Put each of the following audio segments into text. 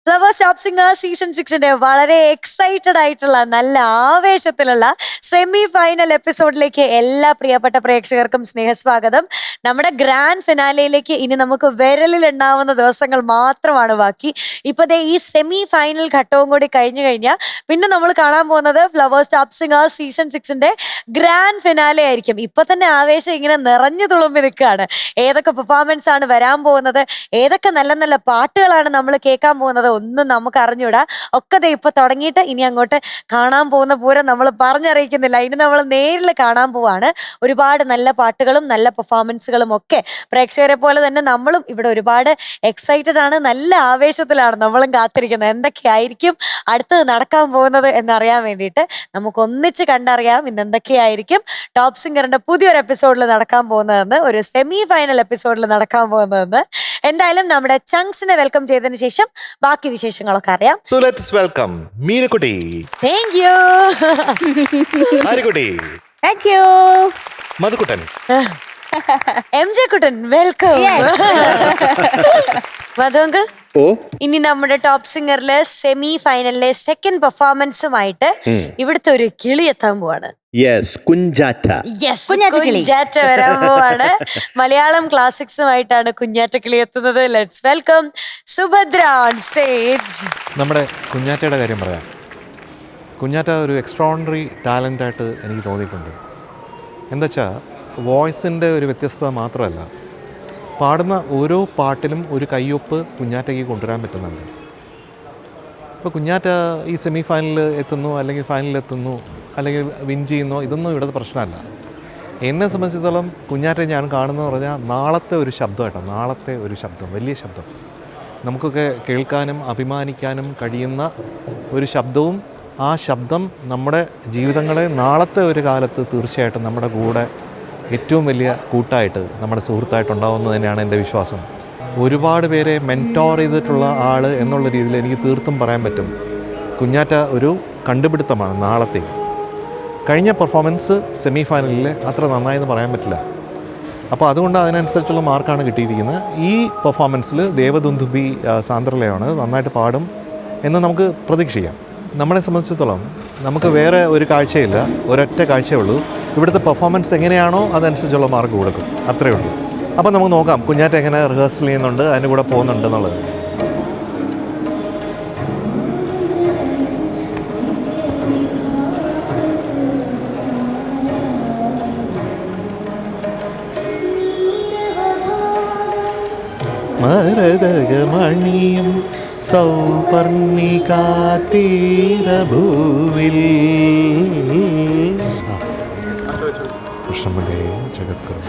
Flowers top singer season 6 വളരെ excited ആയിട്ടുള്ള നല്ല ആവേശത്തിലുള്ള സെമി ഫൈനൽ എപ്പിസോഡിലേക്ക് എല്ലാ പ്രിയപ്പെട്ട പ്രേക്ഷകർക്കും സ്നേഹസ്വാഗതം. നമ്മുടെ ഗ്രാൻഡ് ഫിനാലയിലേക്ക് ഇനി നമുക്ക് വിരലിൽ ഉണ്ടാവുന്ന ദിവസങ്ങൾ മാത്രമാണ് ബാക്കി. ഇപ്പതേ ഈ സെമി ഫൈനൽ ഘട്ടവും കൂടി കഴിഞ്ഞു കഴിഞ്ഞാൽ പിന്നെ നമ്മൾ കാണാൻ പോകുന്നത് flowers top singer season 6 grand finale ആയിരിക്കും. ഇപ്പൊ തന്നെ ആവേശം ഇങ്ങനെ നിറഞ്ഞു തുളുമ്പി നിൽക്കുകയാണ്. ഏതൊക്കെ പെർഫോമൻസ് ആണ് വരാൻ പോകുന്നത്, ഏതൊക്കെ നല്ല നല്ല പാട്ടുകളാണ് നമ്മൾ കേൾക്കാൻ പോകുന്നത് ഒന്നും നമുക്ക് അറിഞ്ഞൂടാ. ഒക്കെ ദേ ഇപ്പൊ തുടങ്ങിയിട്ട് ഇനി അങ്ങോട്ട് കാണാൻ പോകുന്ന പൂരം നമ്മൾ പറഞ്ഞറിയിക്കുന്നില്ല. ഇനി നമ്മൾ നേരിൽ കാണാൻ പോവാണ്. ഒരുപാട് നല്ല പാട്ടുകളും നല്ല പെർഫോമൻസുകളും ഒക്കെ പ്രേക്ഷകരെ പോലെ തന്നെ നമ്മളും ഇവിടെ ഒരുപാട് എക്സൈറ്റഡ് ആണ്. നല്ല ആവേശത്തിലാണ് നമ്മളും കാത്തിരിക്കുന്നത്. എന്തൊക്കെയായിരിക്കും അടുത്തത് നടക്കാൻ പോകുന്നത് എന്നറിയാൻ വേണ്ടിയിട്ട് നമുക്ക് ഒന്നിച്ച് കണ്ടറിയാം ഇന്ന് എന്തൊക്കെയായിരിക്കും ടോപ്പ് സിംഗറിന്റെ പുതിയൊരു എപ്പിസോഡിൽ നടക്കാൻ പോകുന്നതെന്ന്, ഒരു സെമി ഫൈനൽ എപ്പിസോഡിൽ നടക്കാൻ പോകുന്നതെന്ന്. എന്തായാലും നമ്മുടെ ചങ്ക്സിനെ വെൽക്കം ചെയ്തതിന് ശേഷം ബാക്കി വിശേഷങ്ങളൊക്കെ അറിയാം. So let's welcome Meenukutti. Thank you. Aryakutti. Thank you. Madhukuttan. MJ കുട്ടൻ വെൽക്കം. മധു അങ്കിൾ, ഇനി നമ്മുടെ ടോപ്പ് സിംഗറിലെ സെമി ഫൈനലിലെ സെക്കൻഡ് പെർഫോമൻസുമായിട്ട് ഇവിടുത്തെ ഒരു കിളി എത്താൻ പോവാണ്. കുഞ്ചാറ്റ. കുഞ്ഞാറ്റ വരാൻ പോവാണ്. മലയാളം ക്ലാസിക്സുമായിട്ടാണ് കുഞ്ഞാറ്റ കിളി എത്തുന്നത്. Let's welcome Subhadra on stage. നമ്മുടെ കുഞ്ഞാറ്റയുടെ കാര്യം പറയാം. കുഞ്ഞാറ്റ ഒരു എക്സ്ട്രോണറി ടാലൻ്റായിട്ട് എനിക്ക് തോന്നിയിട്ടുണ്ട്. എന്താ വെച്ചാൽ വോയിസിൻ്റെ ഒരു വ്യത്യസ്തത മാത്രമല്ല, പാടുന്ന ഓരോ പാട്ടിലും ഒരു കയ്യൊപ്പ് കുഞ്ഞാറ്റയ്ക്ക് കൊണ്ടുവരാൻ പറ്റുന്നുണ്ട്. ഇപ്പോൾ കുഞ്ഞാറ്റ ഈ സെമി ഫൈനലിൽ എത്തുന്നു, അല്ലെങ്കിൽ ഫൈനലിൽ എത്തുന്നു, അല്ലെങ്കിൽ വിൻ ചെയ്യുന്നു, ഇതൊന്നും ഇവിടുത്തെ പ്രശ്നമല്ല. എന്നെ സംബന്ധിച്ചിടത്തോളം കുഞ്ഞാറ്റ ഞാൻ കാണുന്നതെന്ന് പറഞ്ഞാൽ നാളത്തെ ഒരു ശബ്ദമായിട്ടാണ്. നാളത്തെ ഒരു ശബ്ദം, വലിയ ശബ്ദം, നമുക്കൊക്കെ കേൾക്കാനും അഭിമാനിക്കാനും കഴിയുന്ന ഒരു ശബ്ദവും, ആ ശബ്ദം നമ്മുടെ ജീവിതങ്ങളെ നാളത്തെ ഒരു കാലത്ത് തീർച്ചയായിട്ടും നമ്മുടെ കൂടെ ഏറ്റവും വലിയ കൂട്ടായിട്ട്, നമ്മുടെ സുഹൃത്തായിട്ടുണ്ടാവുന്നത് തന്നെയാണ് എൻ്റെ വിശ്വാസം. ഒരുപാട് പേരെ മെൻറ്റോർ ചെയ്തിട്ടുള്ള ആൾ എന്നുള്ള രീതിയിൽ എനിക്ക് തീർത്തും പറയാൻ പറ്റും കുഞ്ഞാറ്റ ഒരു കണ്ടുപിടുത്തമാണ് നാളത്തെ. കഴിഞ്ഞ പെർഫോമൻസ് സെമി ഫൈനലിൽ അത്ര നന്നായെന്ന് പറയാൻ പറ്റില്ല. അപ്പോൾ അതുകൊണ്ട് അതിനനുസരിച്ചുള്ള മാർക്കാണ് കിട്ടിയിരിക്കുന്നത്. ഈ പെർഫോമൻസിൽ ദേവദുന്ദുഭി സാന്ദ്രലയാണ് നന്നായിട്ട് പാടും എന്ന് നമുക്ക് പ്രതീക്ഷിക്കാം. നമ്മളെ സംബന്ധിച്ചിടത്തോളം നമുക്ക് വേറെ ഒരു കാഴ്ചയില്ല, ഒരൊറ്റ കാഴ്ചയേ ഉള്ളൂ. ഇവിടുത്തെ പെർഫോമൻസ് എങ്ങനെയാണോ അതനുസരിച്ചുള്ള മാർക്ക് കൊടുക്കും, അത്രയേ ഉള്ളൂ. അപ്പോൾ നമുക്ക് നോക്കാം കുഞ്ഞാറ്റ എങ്ങനെ റിഹേഴ്സൽ ചെയ്യുന്നുണ്ട്, അതിൻ്റെ കൂടെ പോകുന്നുണ്ട് എന്നുള്ളത്. മരതകമണിയും സൗപർണികാതീരഭൂവിൽ കൃഷ്ണമേ ജഗത്കരം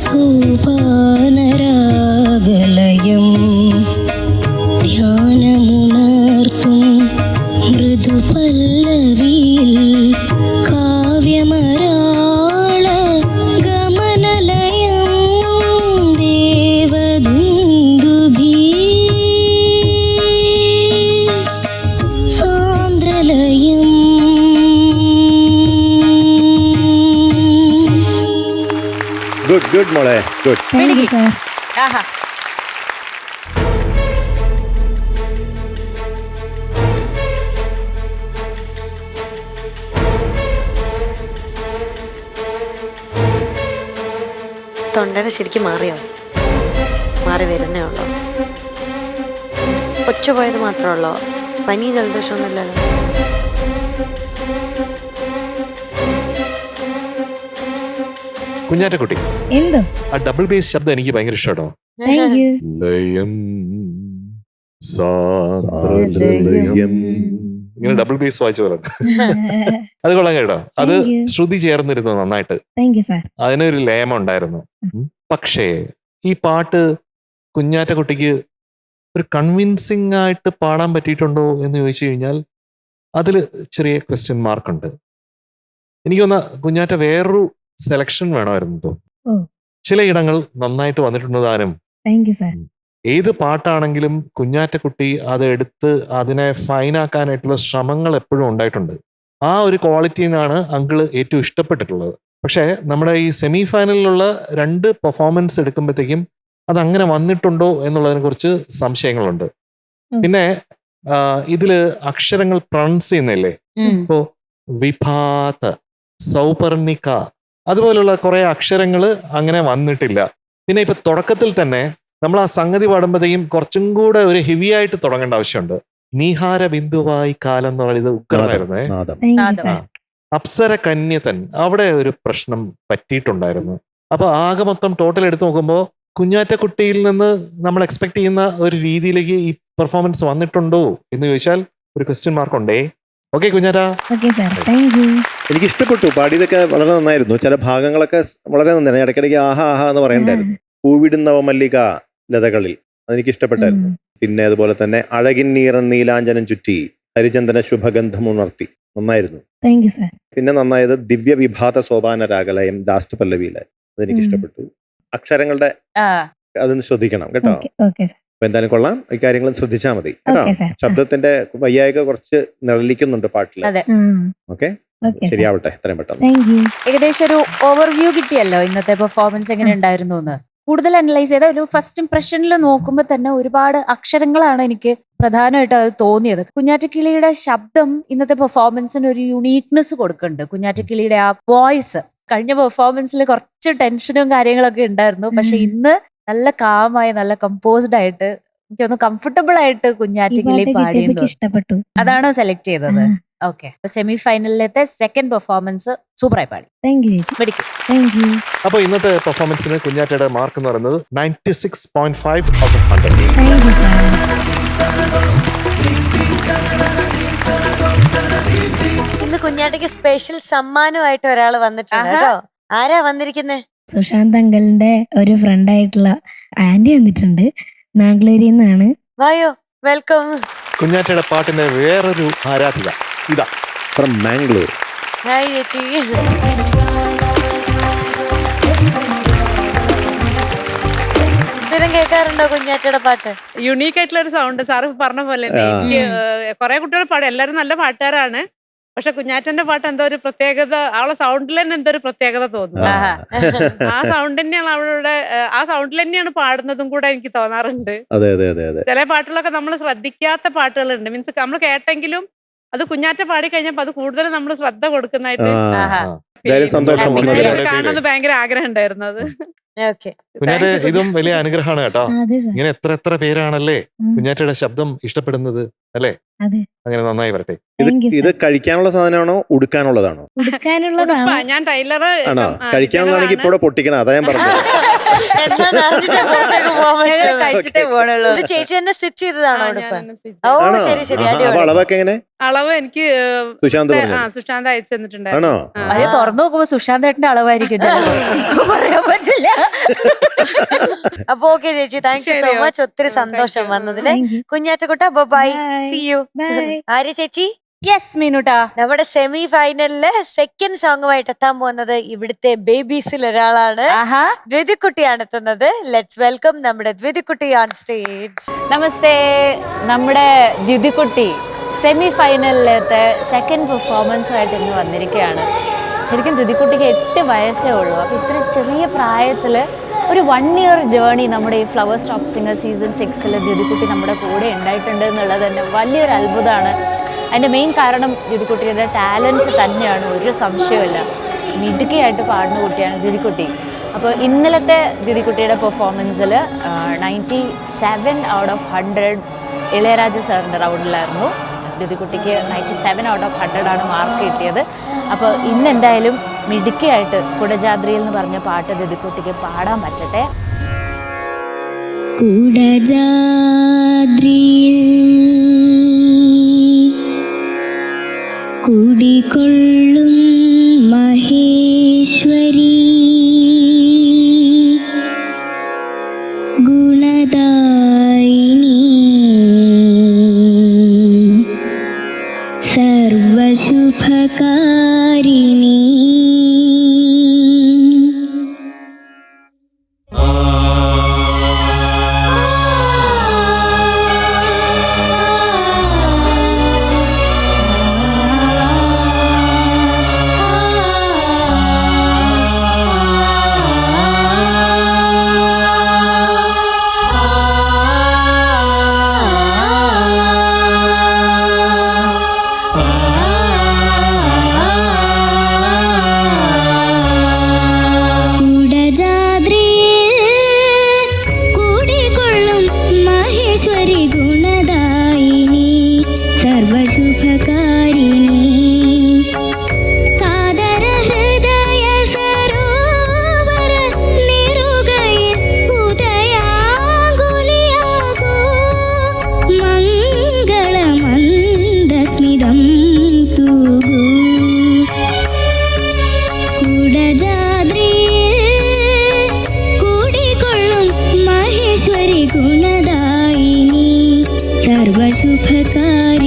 സോപാനരാഗലയം ധ്യാനമുണർത്തും മൃദുപല്ലവിയിൽ കാവ്യമരാള ഗമനലയം ദേവദുന്ദുഭി സാന്ദ്രലയം ഗുഡ് മോളെ ഗുഡ്. Thank you sir. ആഹാ. തൊണ്ടര ശരിക്കും മാറിയോ? മാറി വരുന്നേ ഉള്ളോ? ഒച്ച പോയത് മാത്രമേ ഉള്ളോ? പനി ജലദോഷമൊന്നുമില്ലല്ലോ? കുഞ്ഞാറ്റക്കുട്ടി, എന്തോ? ആ ഡബിൾ ബേസ് ശബ്ദം എനിക്ക് ഭയങ്കര ഇഷ്ടട്ടോ. Thank you. ലയം സാന്ദ്രലയം. ഇങ്ങനെ ഡബിൾ ബേസ് വായിച്ചു പോലെ അത് കൊള്ളാം കേട്ടോ. അത് Thank you. ശ്രുതി ചേർന്നിരുന്നു നന്നായിട്ട്. Thank you sir. അതിനൊരു ലയം ഉണ്ടായിരുന്നു. പക്ഷേ ഈ പാട്ട് കുഞ്ഞാറ്റക്കുട്ടിക്ക് ഒരു കൺവിൻസിങ് ആയിട്ട് പാടാൻ പറ്റിയിട്ടുണ്ടോ എന്ന് ചോദിച്ചു കഴിഞ്ഞാൽ അതിൽ ചെറിയ ക്വസ്റ്റ്യൻ മാർക്കുണ്ട്. എനിക്ക് തോന്നുന്ന കുഞ്ഞാറ്റ വേറൊരു സെലക്ഷൻ വേണമായിരുന്നു തോന്നുന്നു. ചില ഇടങ്ങൾ നന്നായിട്ട് വന്നിട്ടുണ്ട് താനും. Thank you sir. ഏത് പാട്ടാണെങ്കിലും കുഞ്ഞാറ്റക്കുട്ടി അത് എടുത്ത് അതിനെ ഫൈനാക്കാനായിട്ടുള്ള ശ്രമങ്ങൾ എപ്പോഴും ഉണ്ടായിട്ടുണ്ട്. ആ ഒരു ക്വാളിറ്റിയാണ് അങ്കിള് ഏറ്റവും ഇഷ്ടപ്പെട്ടിട്ടുള്ളത്. പക്ഷേ നമ്മുടെ ഈ സെമി ഫൈനലിലുള്ള 2 പെർഫോമൻസ് എടുക്കുമ്പോഴത്തേക്കും അത് അങ്ങനെ വന്നിട്ടുണ്ടോ എന്നുള്ളതിനെ കുറിച്ച് സംശയങ്ങളുണ്ട്. പിന്നെ ഇതില് അക്ഷരങ്ങൾ പ്രൊണൗൺസ് ചെയ്യുന്നില്ലേ? ഇപ്പോ വിഭാത, സൗപർണിക അതുപോലുള്ള കുറെ അക്ഷരങ്ങൾ അങ്ങനെ വന്നിട്ടില്ല. പിന്നെ ഇപ്പൊ തുടക്കത്തിൽ തന്നെ നമ്മൾ ആ സംഗതി പാടുമ്പോഴത്തേക്കും കുറച്ചും കൂടെ ഒരു ഹെവി ആയിട്ട് തുടങ്ങേണ്ട ആവശ്യമുണ്ട്. നീഹാര ബിന്ദുവായി കാലം എന്ന് പറയുന്നത് ഉഗ്രമായിരുന്നേ. നാദം. Thank you sir. അപ്സര കന്യതൻ അവിടെ ഒരു പ്രശ്നം പറ്റിയിട്ടുണ്ടായിരുന്നു. അപ്പൊ ആകെ മൊത്തം ടോട്ടൽ എടുത്തു നോക്കുമ്പോൾ കുഞ്ഞാറ്റക്കുട്ടിയിൽ നിന്ന് നമ്മൾ എക്സ്പെക്ട് ചെയ്യുന്ന ഒരു രീതിയിലേക്ക് ഈ പെർഫോമൻസ് വന്നിട്ടുണ്ടോ എന്ന് ചോദിച്ചാൽ ഒരു ക്വസ്റ്റ്യൻ മാർക്ക് ഉണ്ടേ. Okay Kunjatta. Okay sir. Thank you. എനിക്ക് ഇഷ്ടപ്പെട്ടു. പാടിയതൊക്കെ വളരെ നന്നായിരുന്നു. ചില ഭാഗങ്ങളൊക്കെ വളരെ നന്നായിരുന്നു. ഇടയ്ക്കിടയ്ക്ക് ആഹാ ആഹാ എന്ന് പറയണ്ടായിരുന്നു. പൂവിടുന്നവ മല്ലിക ലതകളിൽ അതെനിക്ക് ഇഷ്ടപ്പെട്ടായിരുന്നു. പിന്നെ അതുപോലെ തന്നെ അഴകിൻ നീറൻ നീലാഞ്ജനം ചുറ്റി ഹരിചന്ദന ശുഭഗന്ധമുണർത്തി നന്നായിരുന്നു. Thank you sir. പിന്നെ നന്നായത് ദിവ്യ വിഭാത സോപാന രാഗലയം ലാസ്റ്റ് പല്ലവിയിലെ അതെനിക്ക് ഇഷ്ടപ്പെട്ടു. അക്ഷരങ്ങളുടെ അതൊന്ന് ശ്രദ്ധിക്കണം കേട്ടോ. Okay sir. അപ്പൊ എന്തായാലും കൊള്ളാം. ഈ കാര്യങ്ങൾ ശ്രദ്ധിച്ചാൽ മതി കേട്ടോ. Okay sir. ശബ്ദത്തിന്റെ വയ്യായിക കുറച്ച് നിഴലിക്കുന്നുണ്ട് പാട്ടില്. അതെ. Okay, okay sir. ശരിയാവട്ടെ എത്രയും പെട്ടെന്ന്. Thank you. ഏകദേശം ഒരു ഓവർവ്യൂ കിട്ടിയല്ലോ ഇന്നത്തെ പെർഫോമൻസ് എങ്ങനെ ഉണ്ടായിരുന്നു എന്ന്. കൂടുതൽ അനലൈസ് ചെയ്ത ഒരു ഫസ്റ്റ് ഇംപ്രഷനിൽ നോക്കുമ്പോൾ തന്നെ ഒരുപാട് അക്ഷരങ്ങളാണ് എനിക്ക് പ്രധാനമായിട്ട് അത് തോന്നിയത്. കുഞ്ഞാറ്റക്കിളിയുടെ ശബ്ദം ഇന്നത്തെ പെർഫോമൻസിന് ഒരു യുണീക്നെസ് കൊടുക്കുന്നുണ്ട്. കുഞ്ഞാറ്റക്കിളിയുടെ ആ വോയിസ് കഴിഞ്ഞ പെർഫോമൻസിൽ കുറച്ച് ടെൻഷനും കാര്യങ്ങളൊക്കെ ഉണ്ടായിരുന്നു. പക്ഷെ ഇന്ന് നല്ല കാമായി നല്ല കമ്പോസ്ഡ് ആയിട്ട് എനിക്കൊന്ന് കംഫർട്ടബിൾ ആയിട്ട് കുഞ്ഞാറ്റക്കിളി പാടിയെന്ന് ഇഷ്ടപ്പെട്ടു. അതാണോ സെലക്ട് ചെയ്തത്? ഓക്കെ. സെമി ഫൈനലിലത്തെ സെക്കൻഡ് പെർഫോമൻസ് സൂപ്പറായി പാടി. താങ്ക് യു ചേച്ചി. പഠിക്കും. Thank you. അപ്പൊ ഇന്നത്തെ പെർഫോമൻസിന് കുഞ്ഞാറ്റയുടെ മാർക്ക് എന്ന് പറയുന്നത് 96.5 out of 100. Thank you sir. ഇന്ന് കുഞ്ഞാറ്റയ്ക്ക് സ്പെഷ്യൽ സമ്മാനമായിട്ട് ഒരാൾ വന്നിട്ടുണ്ട് കേട്ടോ. ആരാ വന്നിരിക്കുന്നേ? സുശാന്ത് അങ്കിളിന്റെ ഒരു ഫ്രണ്ട് ആയിട്ടുള്ള ആന്റി വന്നിട്ടുണ്ട്. മാംഗ്ലൂരിൽ നിന്നാണ്. വായോ, വെൽക്കം. കുഞ്ഞാറ്റയുടെ പാട്ടിന്റെ വേറൊരു ആരാധിക ഇതാ ഫ്രം മാംഗ്ലൂർ. ഹായ് ചേച്ചി. സ്ഥിരം കേൾക്കാറുണ്ടോ കുഞ്ഞാറ്റയുടെ പാട്ട്? യുണീക്ക് ആയിട്ടുള്ള ഒരു സൗണ്ട്. സാറ് പറഞ്ഞ പോലെ തന്നെ എനിക്ക് കുറെ കുട്ടികൾ പാടും, എല്ലാവരും നല്ല പാട്ടുകാരാണ്. പക്ഷെ കുഞ്ഞാറ്റന്റെ പാട്ട് എന്തോ ഒരു പ്രത്യേകത, അവളെ സൗണ്ടിൽ തന്നെ എന്തോ ഒരു പ്രത്യേകത തോന്നുന്നു. ആ സൗണ്ട് തന്നെയാണ് അവളുടെ, ആ സൗണ്ടിൽ തന്നെയാണ് പാടുന്നതും കൂടെ എനിക്ക് തോന്നാറുണ്ട്. അതെ അതെ അതെ അതെ. ചില പാട്ടുകളൊക്കെ നമ്മൾ ശ്രദ്ധിക്കാത്ത പാട്ടുകളുണ്ട്. മീൻസ് നമ്മൾ കേട്ടെങ്കിലും അത് കുഞ്ഞാറ്റ പാടി കഴിഞ്ഞപ്പോ അത് കൂടുതൽ നമ്മൾ ശ്രദ്ധ കൊടുക്കുന്നതായിട്ട് സന്തോഷം. കാണുന്നത് ഭയങ്കര ആഗ്രഹം ഉണ്ടായിരുന്നത്. ഓക്കെ. കുഞ്ഞാറ്റ ഇതും വലിയ അനുഗ്രഹമാണ് കേട്ടോ. അതെ സാർ. ഇങ്ങനെ എത്ര പേരാണല്ലേ കുഞ്ഞാറ്റയുടെ ശബ്ദം ഇഷ്ടപ്പെടുന്നത് അല്ലേ? അതെ. അങ്ങനെ നന്നായി വരട്ടെ. താങ്ക് യു ഇത് സാർ. കഴിക്കാനുള്ള സാധനമാണോ ഉടുക്കാനുള്ളതാണോ? ഉടുക്കാനുള്ളതാണ്. ഞാൻ ടൈലർ ആണോ? കഴിക്കാനുള്ളതാണെങ്കിൽ ഇപ്പോൾ പൊട്ടിക്കണം. അതാ ഞാൻ പറഞ്ഞത്. എന്താന്ന് അറിഞ്ഞിട്ടേ പുറത്തേക്ക് പോകാൻ ഞങ്ങൾ പറ്റുള്ളൂ. കഴിച്ചിട്ടേ പോണുള്ളൂ. ഇത് ചേച്ചി തന്നെ സ്റ്റിച്ച് ചെയ്തതാണോ ഉടുപ്പ്? ഞാനെന്നെ stitch ഓ ചെയ്തു. ആണോ? ശരി ശരി, ആഹാ, അപ്പൊ അടിപൊളി. അളവൊക്കെ എങ്ങനെ? അളവ് എനിക്ക് സുശാന്ത് പറഞ്ഞു. സുശാന്ത് അയച്ചു തന്നിട്ടുണ്ടായിരുന്നു. ആണോ? ആ. അത് തുറന്നു നോക്കുമ്പോ സുശാന്തേട്ടന്റെ അളവായിരിക്കും ചിലപ്പോ. പറയാൻ പറ്റില്ല. അപ്പൊ ഓക്കെ ചേച്ചി, താങ്ക് യു സോ ശരി, മച്ച്. ഒത്തിരി okay. സന്തോഷം Thank you. വന്നതില്. Thank you. കുഞ്ഞാറ്റക്കുട്ട bye, Bye. See you. Bye. Arya ചേച്ചി, യെസ് മീനുട്ടാ. നമ്മുടെ സെമി ഫൈനലില് സെക്കൻഡ് സോങ്ങുമായിട്ട് എത്താൻ പോകുന്നത് ഇവിടുത്തെ ബേബീസിൽ ഒരാളാണ്. ആഹാ. ദ്വിതിക്കുട്ടിയാണ് എത്തുന്നത്. ലെറ്റ്സ് വെൽക്കം നമ്മുടെ ദ്വിതിക്കുട്ടി ഓൺ സ്റ്റേജ്. നമസ്തേ. നമ്മുടെ ദ്യുതിക്കുട്ടി സെമി ഫൈനലിലത്തെ സെക്കൻഡ് പെർഫോമൻസുമായിട്ട് ഇന്ന് വന്നിരിക്കുകയാണ്. ശരിക്കും ദ്യുതിക്കുട്ടിക്ക് 8 വയസ്സേ ഉള്ളൂ. അപ്പോൾ ഇത്ര ചെറിയ പ്രായത്തിൽ ഒരു 1 ഇയർ ജേർണി നമ്മുടെ ഈ ഫ്ലവേഴ്സ് ടോപ്പ് സിംഗർ സീസൺ 6 ദ്യുതിക്കുട്ടി നമ്മുടെ കൂടെ ഉണ്ടായിട്ടുണ്ട് എന്നുള്ളത് തന്നെ വലിയൊരു അത്ഭുതമാണ്. അതിൻ്റെ മെയിൻ കാരണം ദ്യുതിക്കുട്ടിയുടെ ടാലൻറ്റ് തന്നെയാണ്, ഒരു സംശയമില്ല. മിടുക്കിയായിട്ട് പാടുന്ന കുട്ടിയാണ് ദ്യുതിക്കുട്ടി. അപ്പോൾ ഇന്നലത്തെ ദ്യുതിക്കുട്ടിയുടെ പെർഫോമൻസിൽ 97 ഔട്ട് ഓഫ് 100 ഇളയരാജ സാറിൻ്റെ റൗണ്ടിലായിരുന്നു. ദ്യുതിക്കുട്ടിക്ക് 97 ഔട്ട് ഓഫ് 100 ആണ് മാർക്ക് കിട്ടിയത്. അപ്പോൾ ഇന്ന് എന്തായാലും മിടുക്കിയായിട്ട് കുടജാദ്രിയിൽ എന്ന് പറഞ്ഞ പാട്ട് ദ്യുതിക്കുട്ടിക്ക് പാടാൻ പറ്റട്ടെ. കുടികൊള്ളും മഹേശ്വരി ഗുണദായിനി സർവശുഭകാരിണി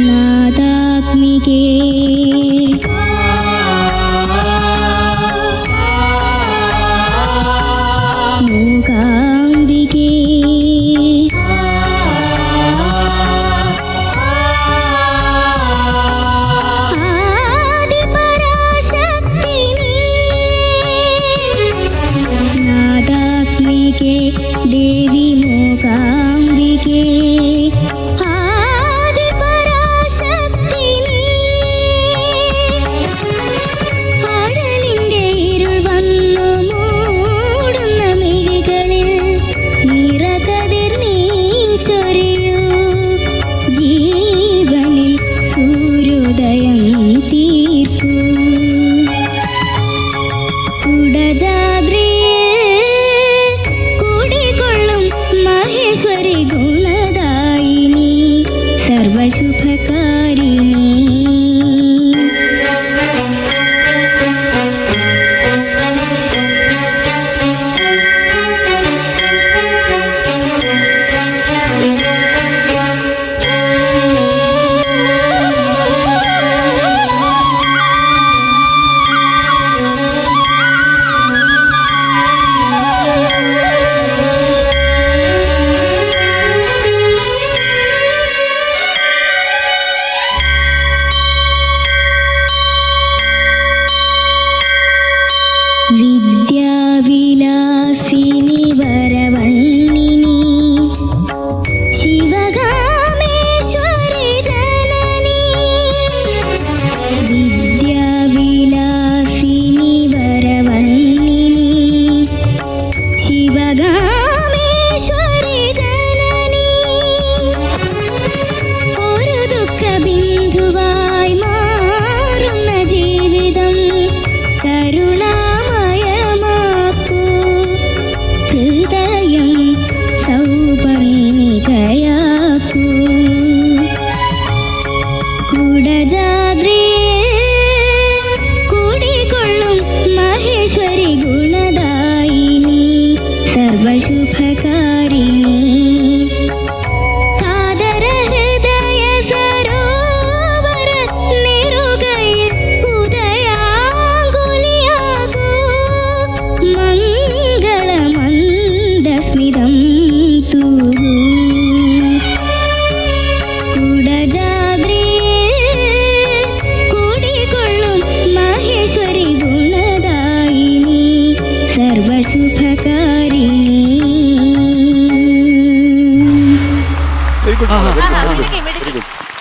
നാദാഗ്നികേ മൂകാംബികേ ആദിപരാശക്തി നാദാഗ്നികേ ദേവി മൂകാംബികേ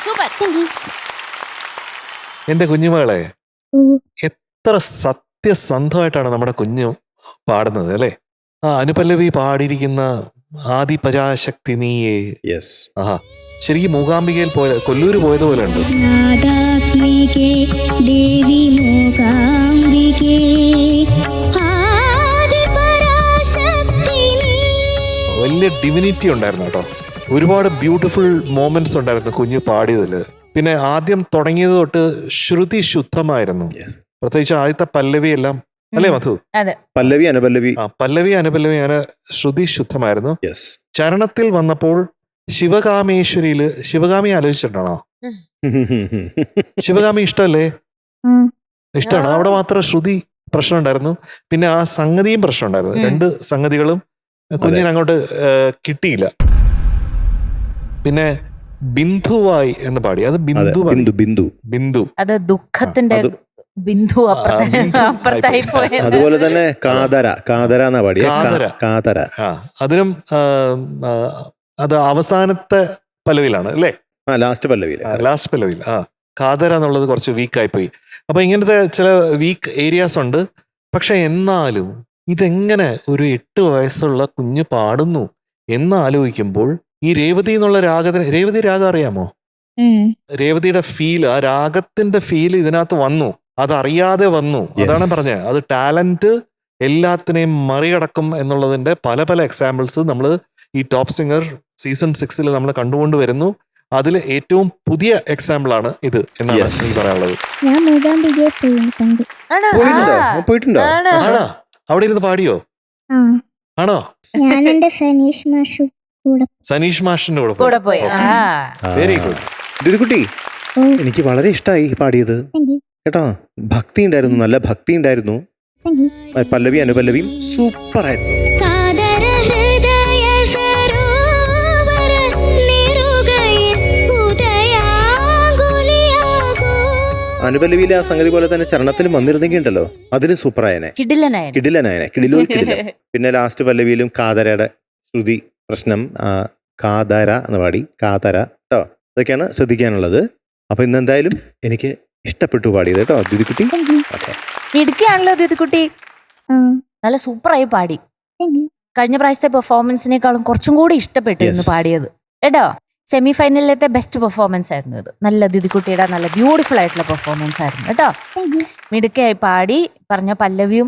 സൂപ്പർ. എന്റെ കുഞ്ഞുമകളെ ഉം. എത്ര സത്യസന്ധമായിട്ടാണ് നമ്മുടെ കുഞ്ഞു പാടുന്നത് അല്ലേ? ആ അനുപല്ലവി പാടിയിരിക്കുന്ന ആദി പരാശക്തി നീയേ, യെസ്. ആഹാ ശരിക്കും മൂകാംബികയിൽ പോലെ കൊല്ലൂര് പോയതുപോലെ ഉണ്ട്. നാദാത്മികേ ദേവി മൂകാംബികേ ആദിപരാശക്തി നീ. വലിയ ഡിവിനിറ്റി ഉണ്ടായിരുന്നു കേട്ടോ. ഒരുപാട് ബ്യൂട്ടിഫുൾ മോമെന്റ്സ് ഉണ്ടായിരുന്നു കുഞ്ഞു പാടിയതില്. പിന്നെ ആദ്യം തുടങ്ങിയത് തൊട്ട് ശ്രുതി ശുദ്ധമായിരുന്നു. പ്രത്യേകിച്ച് ആദ്യത്തെ പല്ലവി എല്ലാം അല്ലേ മധു? പല്ലവി അനുപല്ലവി. പല്ലവി അനുപല്ലവി അങ്ങനെ ശ്രുതി ശുദ്ധമായിരുന്നു. യെസ്. ചരണത്തിൽ വന്നപ്പോൾ ശിവകാമേശ്വരിയില് ശിവകാമി ആലോചിച്ചിട്ടാണോ? ശിവകാമി ഇഷ്ടമല്ലേ? ഇഷ്ടമാണ്. അവിടെ മാത്രം ശ്രുതി പ്രശ്നം ഉണ്ടായിരുന്നു. പിന്നെ ആ സംഗതിയും പ്രശ്നം ഉണ്ടായിരുന്നു. രണ്ട് സംഗതികളും കുഞ്ഞിന് അങ്ങോട്ട് കിട്ടിയില്ല. പിന്നെ ബിന്ദുവായി എന്ന് പാടി. അത് ബിന്ദു ബിന്ദു. ബിന്ദു അത് ദുഃഖത്തിന്റെ ബിന്ദു അപ്പുറത്തായി പോയത്. അതുപോലെ തന്നെ കാതര എന്നാ പാടിയ. കാതര. അതിനും അത് അവസാനത്തെ പല്ലവിയിലാണ് അല്ലേ? ലാസ്റ്റ് പല്ലവിയിൽ. ലാസ്റ്റ് പല്ലവിയിൽ കാതര എന്നുള്ളത് കുറച്ച് വീക്കായി പോയി. അപ്പൊ ഇങ്ങനത്തെ ചില വീക്ക് ഏരിയാസ് ഉണ്ട്. പക്ഷെ എന്നാലും ഇതെങ്ങനെ ഒരു 8 വയസ്സുള്ള കുഞ്ഞ് പാടുന്നു എന്നാലോചിക്കുമ്പോൾ ഈ രേവതി എന്നുള്ള രേവതി രാഗം അറിയാമോ? രേവതിയുടെ ഫീൽ, ആ രാഗത്തിന്റെ ഫീൽ ഇതിനകത്ത് വന്നു. അതറിയാതെ വന്നു. അതാണ് പറഞ്ഞത്. അത് ടാലന്റ് എല്ലാത്തിനെയും മറികടക്കും എന്നുള്ളതിന്റെ പല പല എക്സാമ്പിൾസ് നമ്മൾ ഈ ടോപ്പ് സിംഗർ സീസൺ 6 നമ്മൾ കണ്ടുകൊണ്ട് വരുന്നു. അതിൽ ഏറ്റവും പുതിയ എക്സാമ്പിൾ ആണ് ഇത് എന്നാണ് എനിക്ക് പറയാനുള്ളത്. ഞാൻ മൂകാംബികയെ കണ്ടു. പോയിട്ടുണ്ടോ? ആണോ? അവിടെ ഇരുന്ന് പാടിയോ? ആണോ? ഞാൻ എന്റെ സനീഷ് മാഷു സനീഷ് മാഷിന്റെ കൂടെ പോയി. Very good. ദ്യുതികുട്ടി, എനിക്ക് വളരെ ഇഷ്ടമായി പാടിയത് കേട്ടോ. ഭക്തി ഉണ്ടായിരുന്നു, നല്ല ഭക്തി ഉണ്ടായിരുന്നു. പല്ലവി അനുപല്ലവിയും സൂപ്പർ ആയിരുന്നു. അനുപല്ലവിയിലെ ആ സംഗതി പോലെ തന്നെ ചരണത്തിലും വന്നിരുന്നെങ്കിൽ ഉണ്ടല്ലോ അതിലും സൂപ്പറായനെ. കിടിലനായനെ. പിന്നെ ലാസ്റ്റ് പല്ലവിയിലും കാതരയുടെ ശ്രുതി പ്രശ്നം. കാതര എന്ന് പാടി. കാതര കേട്ടോ. അതൊക്കെയാണ് ശ്രദ്ധിക്കാനുള്ളത്. അപ്പൊ ഇന്നെന്തായാലും എനിക്ക് ഇഷ്ടപ്പെട്ടു പാടിയത് കേട്ടോ ദ്യുതികുട്ടി. മിടുക്കിയാണല്ലോ ദ്യുതികുട്ടി. നല്ല സൂപ്പറായി പാടി. കഴിഞ്ഞ പ്രാവശ്യത്തെ പെർഫോമൻസിനേക്കാളും കുറച്ചും കൂടി ഇഷ്ടപ്പെട്ടു ഇന്ന് പാടിയത് കേട്ടോ. സെമി ഫൈനലിലത്തെ ബെസ്റ്റ് പെർഫോമൻസ് ആയിരുന്നു ഇത്. നല്ല ദ്യുതികുട്ടിയുടെ നല്ല ബ്യൂട്ടിഫുൾ ആയിട്ടുള്ള പെർഫോമൻസ് ആയിരുന്നു കേട്ടോ. മിടുക്കിയായി പാടി. പറഞ്ഞ പല്ലവിയും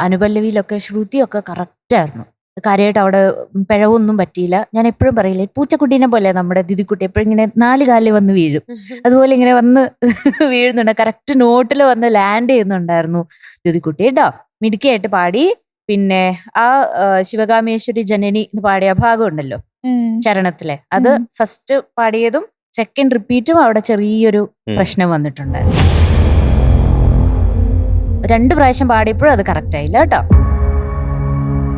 അനുപല്ലവിയിലൊക്കെ ശ്രുതിയൊക്കെ കറക്റ്റ് ആയിരുന്നു. കാര്യമായിട്ട് അവിടെ പിഴവൊന്നും പറ്റിയില്ല. ഞാൻ എപ്പോഴും പറയില്ലേ, പൂച്ചക്കുട്ടീനെ പോലെ നമ്മുടെ ദ്യുതികുട്ടി എപ്പോഴും ഇങ്ങനെ 4 കാലിൽ വന്ന് വീഴും. അതുപോലെ ഇങ്ങനെ വന്ന് വീഴുന്നുണ്ട്. കറക്റ്റ് നോട്ടിൽ വന്ന് ലാൻഡ് ചെയ്യുന്നുണ്ടായിരുന്നു ദ്യുതികുട്ടി കേട്ടോ. മിടുക്കിയായിട്ട് പാടി. പിന്നെ ആ ശിവകാമേശ്വരി ജനനി എന്ന് പാടിയ ഭാഗം ഉണ്ടല്ലോ ചരണത്തിലെ, അത് ഫസ്റ്റ് പാടിയതും സെക്കൻഡ് റിപ്പീറ്റും അവിടെ ചെറിയൊരു പ്രശ്നം വന്നിട്ടുണ്ടായിരുന്നു. 2 പ്രാവശ്യം പാടിയപ്പോഴും അത് കറക്റ്റ് ആയില്ല കേട്ടോ.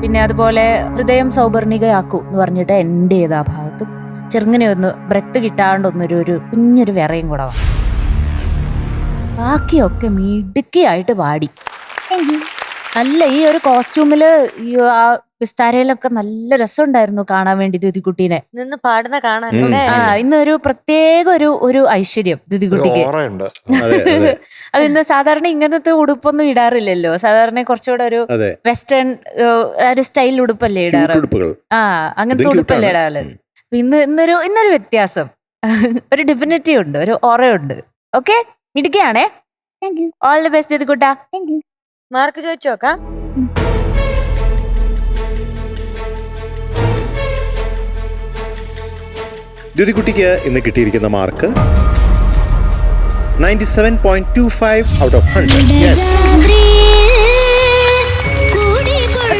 പിന്നെ അതുപോലെ ഹൃദയം സൗപർണികയാക്കൂ എന്ന് പറഞ്ഞിട്ട് എൻഡ് ചെയ്ത ആ ഭാഗത്തും ചെറുങ്ങനെ ഒന്ന് ബ്രെത്ത് കിട്ടാണ്ടൊന്നൊരു കുഞ്ഞൊരു വിറയും കൂടെ വന്നു. ബാക്കിയൊക്കെ മിടുക്കിയായിട്ട് പാടി. അല്ല, ഈ ഒരു കോസ്റ്റ്യൂമില് ഈ ആ വിസ്താരയിലൊക്കെ നല്ല രസമുണ്ടായിരുന്നു കാണാൻ വേണ്ടി ദ്യുതികുട്ടീനെ നിന്ന് പാടുന്ന കാണാൻ. ഇന്നൊരു പ്രത്യേക ഒരു ഐശ്വര്യം ദ്യുതികുട്ടിക്ക്. അത് ഇന്ന് സാധാരണ ഇങ്ങനത്തെ ഉടുപ്പൊന്നും ഇടാറില്ലല്ലോ. സാധാരണ കുറച്ചുകൂടെ ഒരു വെസ്റ്റേൺ ഒരു സ്റ്റൈൽ ഉടുപ്പല്ലേ ഇടാറ്. അങ്ങനത്തെ ഉടുപ്പല്ലേ ഇടാറ്. ഇന്നൊരു വ്യത്യാസം, ഒരു ഡിഫിനിറ്റി ഉണ്ട്, ഒരു ഓറയുണ്ട്. ഓക്കെ, മിടുകയാണേ. ഓൾ ദി ബെസ്റ്റ് ദ്യുതികുട്ടാ. മാർക്ക് ചോദിച്ചു നോക്കാം. ദ്യുതികുട്ടിക്ക് ഇന്ന് കിട്ടിയിരിക്കുന്ന mark 97.25 out of 100.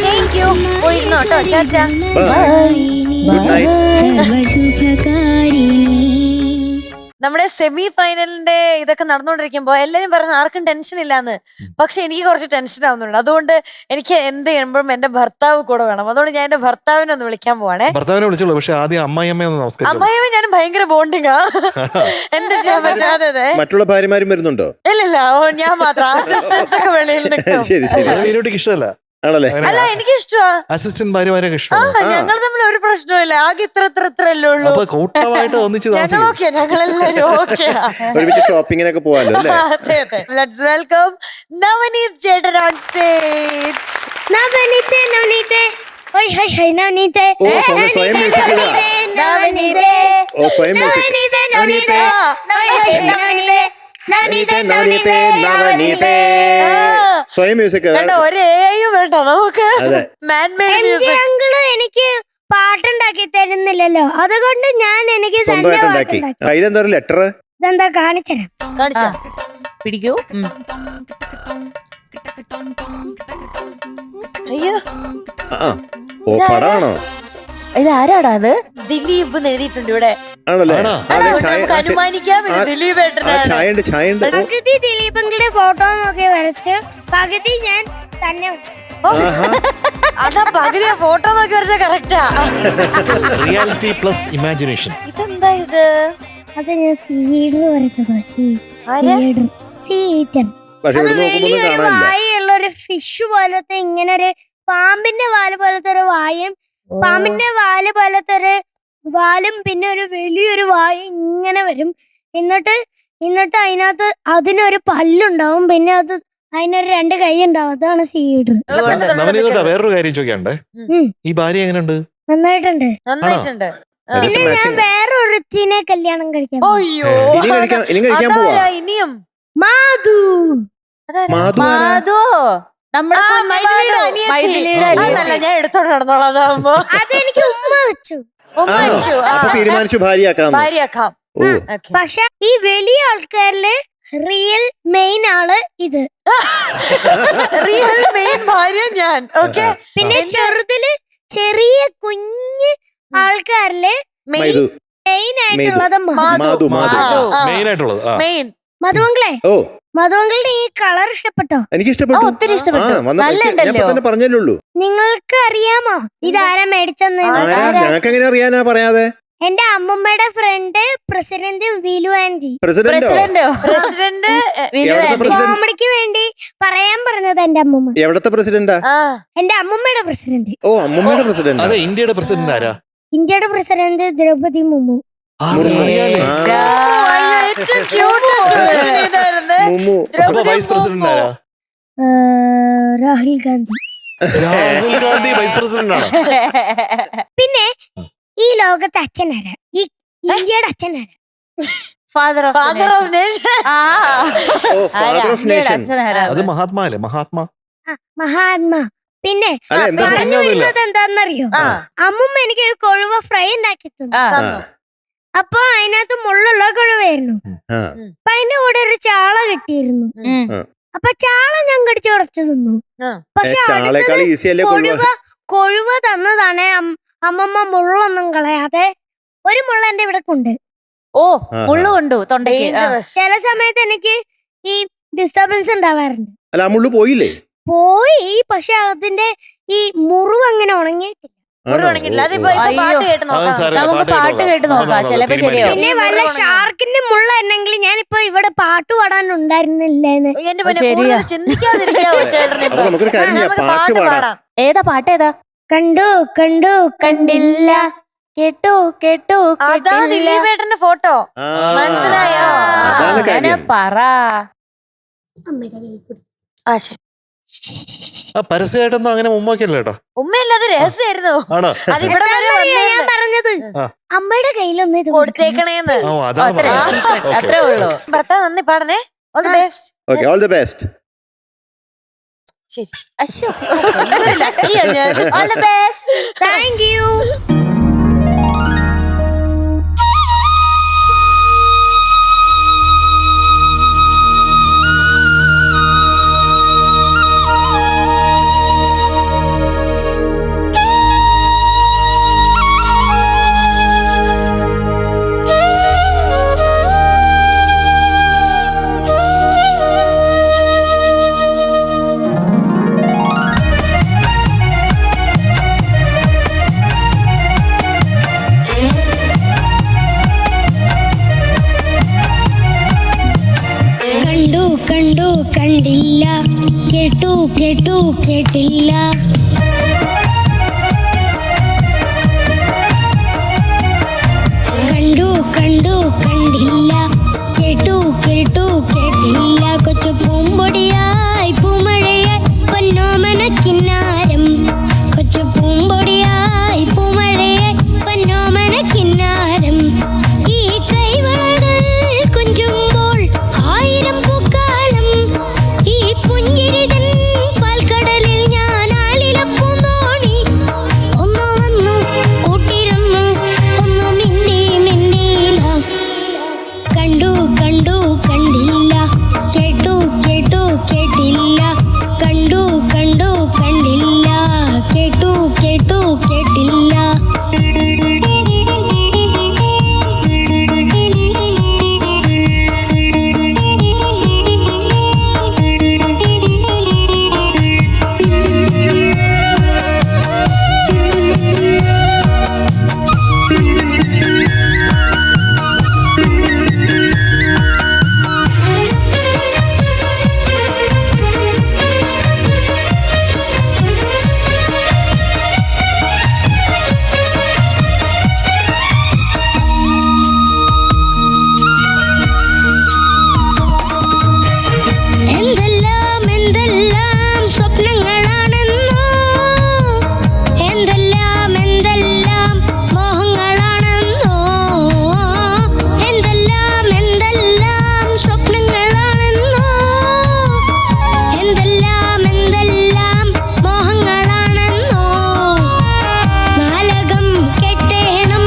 Thank you. പോയിരുന്നോ കേട്ടോ. ചാച്ചാ. Good night. നമ്മുടെ സെമി ഫൈനലിന്റെ ഇതൊക്കെ നടന്നുകൊണ്ടിരിക്കുമ്പോ എല്ലാരും പറയുന്ന ആർക്കും ടെൻഷൻ ഇല്ലാന്ന്. പക്ഷെ എനിക്ക് കുറച്ച് ടെൻഷൻ ആവുന്നുണ്ട്. അതുകൊണ്ട് എനിക്ക് എന്ത് ചെയ്യുമ്പോഴും എന്റെ ഭർത്താവ് കൂടെ വേണം. അതുകൊണ്ട് ഞാൻ എന്റെ ഭർത്താവിനെ ഒന്ന് വിളിക്കാൻ പോവാണേ. ഭർത്താവിനെ വിളിച്ചോളൂ. പക്ഷെ ആദ്യം അമ്മായിയമ്മയെ ഒന്ന് നമസ്കരിച്ചു. അമ്മായിയമ്മ ഞാനും ഭയങ്കര ബോണ്ടിങ്ങാ. എന്ത് ചെയ്യാൻ പറ്റാതെ. മറ്റുള്ള ഭാര്യമാരും വരുന്നുണ്ടോ? ഇല്ലില്ല, ഞാൻ മാത്രം. അസിസ്റ്റൻസ് ഒക്കെ വെളിയിൽ നിൽക്കും. ശരി. മീനുട്ടിക്ക് ഇഷ്ടമല്ല. ആണല്ലേ? അല്ല എനിക്ക് ഇഷ്ടമാ. അസിസ്റ്റന്റ് ഭാര്യമാരൊക്കെ ആ ഇഷ്ടമാണ്. ഞങ്ങൾ തമ്മിൽ ഒരു പ്രശ്നമില്ല. ആകെ ഇത്രയല്ലേ ഉള്ളൂ. അപ്പൊ കൂട്ടമായിട്ട് ഒന്നിച്ച് ഞങ്ങൾ താമസിക്കും. ഓക്കെ, ഞങ്ങളെല്ലാരും ഓക്കെ. ഒരുമിച്ച് ഷോപ്പിങ്ങിനൊക്കെ പോവാലോ അല്ലേ? അതെ അതെ. ലെറ്റ്സ് വെൽക്കം നവനീത് ചേട്ടൻ ഓൺ സ്റ്റേജ്. നവനീതേ ഓയ് ഹൈ ഹൈ നവനീതേ ഓ, സ്വയം മ്യൂസിക് ഇടുക. ഓ, സ്വയം മ്യൂസിക്. നവനീതേ ഓയ് ഹൈ ഹൈ നവനീതേ നവനീതേ, നവനീതേ. സ്വയം മ്യൂസിക്. വേണ്ട, ഒരു എയും വേണ്ട നമുക്ക്. അതെ. മാൻ മെയ്ഡ് മ്യൂസിക്. അങ്കിള് എനിക്ക് പാട്ടുണ്ടാക്കി തരുന്നില്ലല്ലോ, അതുകൊണ്ട് ഞാൻ എനിക്ക് തന്നെ സ്വന്തമായിട്ട് ഉണ്ടാക്കി. പാട്ടുണ്ടാക്കി. അതിലെന്താ ഒരു ലെറ്റർ? ഇതെന്താ കാണിച്ചരാം. കാണിച്ചാ പിടിക്കൂ. അയ്യോ ആ, ഓ, പടമാണോ? ഇത് ആരാടാ അത്? ദിലീപ് എന്ന് എഴുതിയിട്ടുണ്ട് ഇവിടെ. ആണല്ലേ? ആണോ? അതെ, അതുകൊണ്ട് ചായ- നമുക്ക് അനുമാനിക്കാം ഇത് ആ- ദിലീപ് ആ, ഏട്ടനാണ്. ചായയുണ്ട്, ചായയുണ്ട്. ഓ, പകുതി ദിലീപങ്കിയുടെ ഫോട്ടോ നോക്കി വരച്ച് പകുതി ഞാൻ തന്നെ വരച്ചു. അതാ പകുതി ഫോട്ടോ നോക്കി വരച്ച കറക്റ്റാ. Reality plus imagination. ഇതെന്താ ഇത്? അത് ഞാൻ സീഡർ വരച്ചതാ. ആരാ? സീറ്റൻ. പക്ഷെ അത് ഇവിടെ നോക്കുമ്പോ വലിയൊരു കാണാനില്ല. വായുള്ള ഒരു ഫിഷ് പോലത്തെ, ഇങ്ങനെ ഒരു പാമ്പിന്റെ വാല് പോലത്തെ ഒരു വായും, പാമ്പിന്റെ വാല് പോലത്തെ ഒരു വാലും, പിന്നെ ഒരു വലിയൊരു വായ ഇങ്ങനെ വരും. എന്നിട്ട് അതിനൊരു പല്ലുണ്ടാവും, പിന്നെ അതിനൊരു 2 കൈ ഉണ്ടാവും. അതാണ് സീഡർ. നവനീതോട്ടാ വേറൊരു കാര്യം ചോദിക്കാണ്ടേ. ഉം. ഈ ഭാര്യ എങ്ങനെയുണ്ട്? നന്നായിട്ടുണ്ട്. നന്നായിട്ടുണ്ട്. പിന്നെ ഞാൻ വേറൊരുത്തിനെ കല്യാണം കഴിക്കാൻ പോകും. അയ്യോ ഇനി കഴിക്കാൻ പോവാ. അതാരാ ഇനിയും? മാധു. അതാരാ? മാധു ആരാ? മാധു, നമ്മുടെ ആ, കുഞ്ഞു മൈഥിലിയുടെ മാധു. അനിയത്തി. മൈഥിലിയുടെ ആ, അനിയത്തി. നല്ല, ഞാൻ എടുത്തോണ്ട് നടന്നോളാം. അതാവുമ്പോ അതെനിക്ക് ഉമ്മ വെച്ചു. ഉമ്മ ആണോ? വെച്ചു. ആ, അപ്പൊ തീരുമാനിച്ചു ഭാര്യയാക്കാന്ന്. ഭാര്യയാക്കാം. ഓ, Okay. പക്ഷെ ഈ വലിയ ആൾക്കാരില് റിയൽ മെയിൻ ആള് ഇത്. റിയൽ മെയിൻ ഭാര്യ ഞാൻ. ഓക്കെ. പിന്നെ ചെറിയ കുഞ്ഞ് ആൾക്കാരില് മൈദു. മെയിൻ ആയിട്ടുള്ളത് മാധു, മാധു. മെയിൻ ആയിട്ടുള്ളത്. ആ. മെയിൻ. മധുവങ്കളെ, ഓ, മധുവങ്കളുടെ ഈ കളർ ഇഷ്ടപ്പെട്ടോ? എനിക്ക് ആ, ഇഷ്ടപ്പെട്ടു. ഒത്തിരി ഇഷ്ടപ്പെട്ടു. ആ, വന്നപ്പോ നല്ല ഞാൻ ഉണ്ടല്ലോ. ഇപ്പൊ തന്നെ പറഞ്ഞല്ലേ ഉള്ളൂ. നിങ്ങൾക്ക് അറിയാമോ ഇതാരാ മേടിച്ചെന്ന്? ആരാ? ഞങ്ങൾക്ക് എങ്ങനെ അറിയാനാ? പറയാതെ. എന്റെ അമ്മമ്മയുടെ ഫ്രണ്ട് പ്രസിഡന്റ് വിലു ആന്റി. പ്രസിഡന്റോ? പ്രസിഡന്റോ? പ്രസിഡന്റ്. വിലു എവിടുത്തെ ആന്റി. പ്രസിഡന്റ്? കോമഡിക്ക് വേണ്ടി പറയാൻ പറഞ്ഞത് എന്റെ അമ്മമ്മ. എവിടത്തെ പ്രസിഡന്റാ? ആ എന്റെ അമ്മമ്മയുടെ പ്രസിഡന്റ്. ഓ, അമ്മൂമ്മയുടെ പ്രസിഡന്റ്. അതെ, ഇന്ത്യയുടെ പ്രസിഡന്റ് ആരാ? ഇന്ത്യയുടെ പ്രസിഡന്റ് ദ്രൗപദി മുർമു. ആ, അറിയാലേ. ഏറ്റവും ക്യൂട്ടസ്റ്റ് version ഇതായിരുന്നു. മുമ്മു. അപ്പൊ വൈസ് പ്രസിഡന്റ് ആരാ? രാഹുൽ ഗാന്ധി. രാഹുൽ ഗാന്ധി വൈസ് പ്രസിഡന്റ് ആണ്. പിന്നെ ഈ ലോകത്തെ അച്ഛനാരാ? ഈ ഇന്ത്യയുടെ അച്ഛനാരാ? Father of father of nation. ആ, ഓ, ഫാദർ ഓഫ് ഇന്ത്യയുടെ നേഷൻ. അച്ഛനാരാ? അത് മഹാത്മാ അല്ലേ? മഹാത്മാ. മഹാത്മാ. പിന്നെ അല്ല, എന്താ പറഞ്ഞു വരുന്നത് എന്താന്നറിയോ? ആ അമ്മുമ്മ എനിക്കൊരു കൊഴുവ ഫ്രൈ ഉണ്ടാക്കി തന്നു. ആ, തന്നു. അപ്പൊ അതിനകത്ത് മുള്ളുള്ള കൊഴുവായിരുന്നു. ആ, അപ്പൊ അതിന്റെ കൂടെ ഒരു ചാള കിട്ടിയിരുന്നു. ഉം. അപ്പൊ ചാള ഞാൻ കടിച്ചു ഉടച്ചു തിന്നു. ആ. പക്ഷെ ചാളേക്കാൾ അടുത്തത് ഈസി അല്ലേ കൊഴുവ തന്നതാണ്. അമ്മമ്മ മുള്ളൊന്നും കളയാതെ ഒരു മുള്ള എന്റെ ഇവിടെ കൊണ്ട്. ഓ, മുള്ളു കൊണ്ടു തൊണ്ടയ്ക്ക്. ആ. Dangerous. ചില സമയത്ത് എനിക്ക് ഈ ഡിസ്റ്റർബൻസ് ഉണ്ടാവാറുണ്ട്. അല്ല, ആ മുള്ളു പോയില്ലേ? പോയി, പക്ഷെ അതിന്റെ ഈ മുറിവ് അങ്ങനെ ഉണങ്ങിയിട്ടില്ല. ഒരു ഉണങ്ങില്ല. അതിപ്പോ അയ്യോ. പാട്ട് കേട്ട് അത് നോക്കാം. സാരമില്ല, നമുക്ക് പാട്ട് കേട്ട് നോക്കാം. ചിലപ്പോ ശരിയാവും. പിന്നെ ഈ വല്ല മുറിവ് ഷാർക്കിന്റെ മുള്ള ഉണ്ടെങ്കിൽ ഞാനിപ്പോ ഇവിടെ പാട്ട് പാടാനുണ്ടായിരുന്നില്ലേന്ന്. എന്റെ പിന്നെ ശരിയാ. കൂടുതൽ ചിന്തിക്കാതിരിക്കാവോ ചേട്ടന്? അപ്പൊ നമുക്കൊരു കാര്യം ചെയ്യാം, നമുക്ക് പാട്ട് പാട്ട് പാടാം. പാടാം. ഏതാ പാട്ട്? ഏതാ? കണ്ടു കണ്ടു കണ്ടില്ല, കേട്ടു കേട്ടു അതാ കേട്ടില്ല. ദിലീപേട്ടന്റെ ഫോട്ടോ. ആ, മനസ്സിലായോ? അതാണ് അങ്ങനെ കാര്യം. പറ. ആ ശരി. ആ, പരസ്യമായിട്ടൊന്നും അങ്ങനെ മുമ്പാക്കിയല്ലോ കേട്ടോ. ഉമ്മയല്ല, അത് രഹസ്യമായിരുന്നു. ആണോ? അതിവിടെ വരെ ഞാൻ വന്നേന്ന്. പറഞ്ഞത് ആ. അമ്മയുടെ കയ്യിലൊന്നും ഇത് കൊടുത്തേക്കണേന്ന്. ഓ, ഓ, അതാണ് അത്രേ പറഞ്ഞത്. secret. Okay. അത്രേ ഉള്ളൂ. ഭർത്താവ് നന്ദി പാടണേ. All the best. Okay, all the best. ശരി. അശ്ശോ. എന്തൊരു ലക്കിയാ ഞാൻ. All the best. Thank you. കണ്ടില്ല, കേട്ടു കേട്ടു കേട്ടില്ല. കണ്ടു കണ്ടു കണ്ടില്ല, കേട്ടു കേട്ടു കേട്ടില്ല. കൊച്ചു പൂമ്പൊടിയായി പൂമഴയായി പൊന്നോമന കിന്നാരം. കൊച്ചു പൂമ്പൊടിയായി പൂമഴയായി പൊന്നോമന കിന്നാരം. ഈ കൈവളകൾ കുഞ്ചുമ്പോൾ ആയിരം പൂക്കാലം. ഈ പുഞ്ചിരിതൻ പാൽക്കടലിൽ ഞാൻ ആലിലപ്പൂന്തോണി. ഒന്നു വന്നു കൂട്ടിരുന്നു, ഒന്നു മിണ്ടി മിണ്ടിയില്ല. കണ്ടു കണ്ടു കണ്ടില്ല, കേട്ടു കേട്ടു കേട്ടില്ല. കണ്ടു കണ്ടു കണ്ടില്ല, കേട്ടു കേട്ടു കേട്ടില്ല. എന്തെല്ലാം എന്തെല്ലാം സ്വപ്നങ്ങളാണെന്നോ, എന്തെല്ലാം എന്തെല്ലാം മോഹങ്ങളാണെന്നോ. എന്തെല്ലാം എന്തെല്ലാം സ്വപ്നങ്ങളാണെന്നോ, എന്തെല്ലാം എന്തെല്ലാം മോഹങ്ങളാണെന്നോ. നാലകം കെട്ടേണം,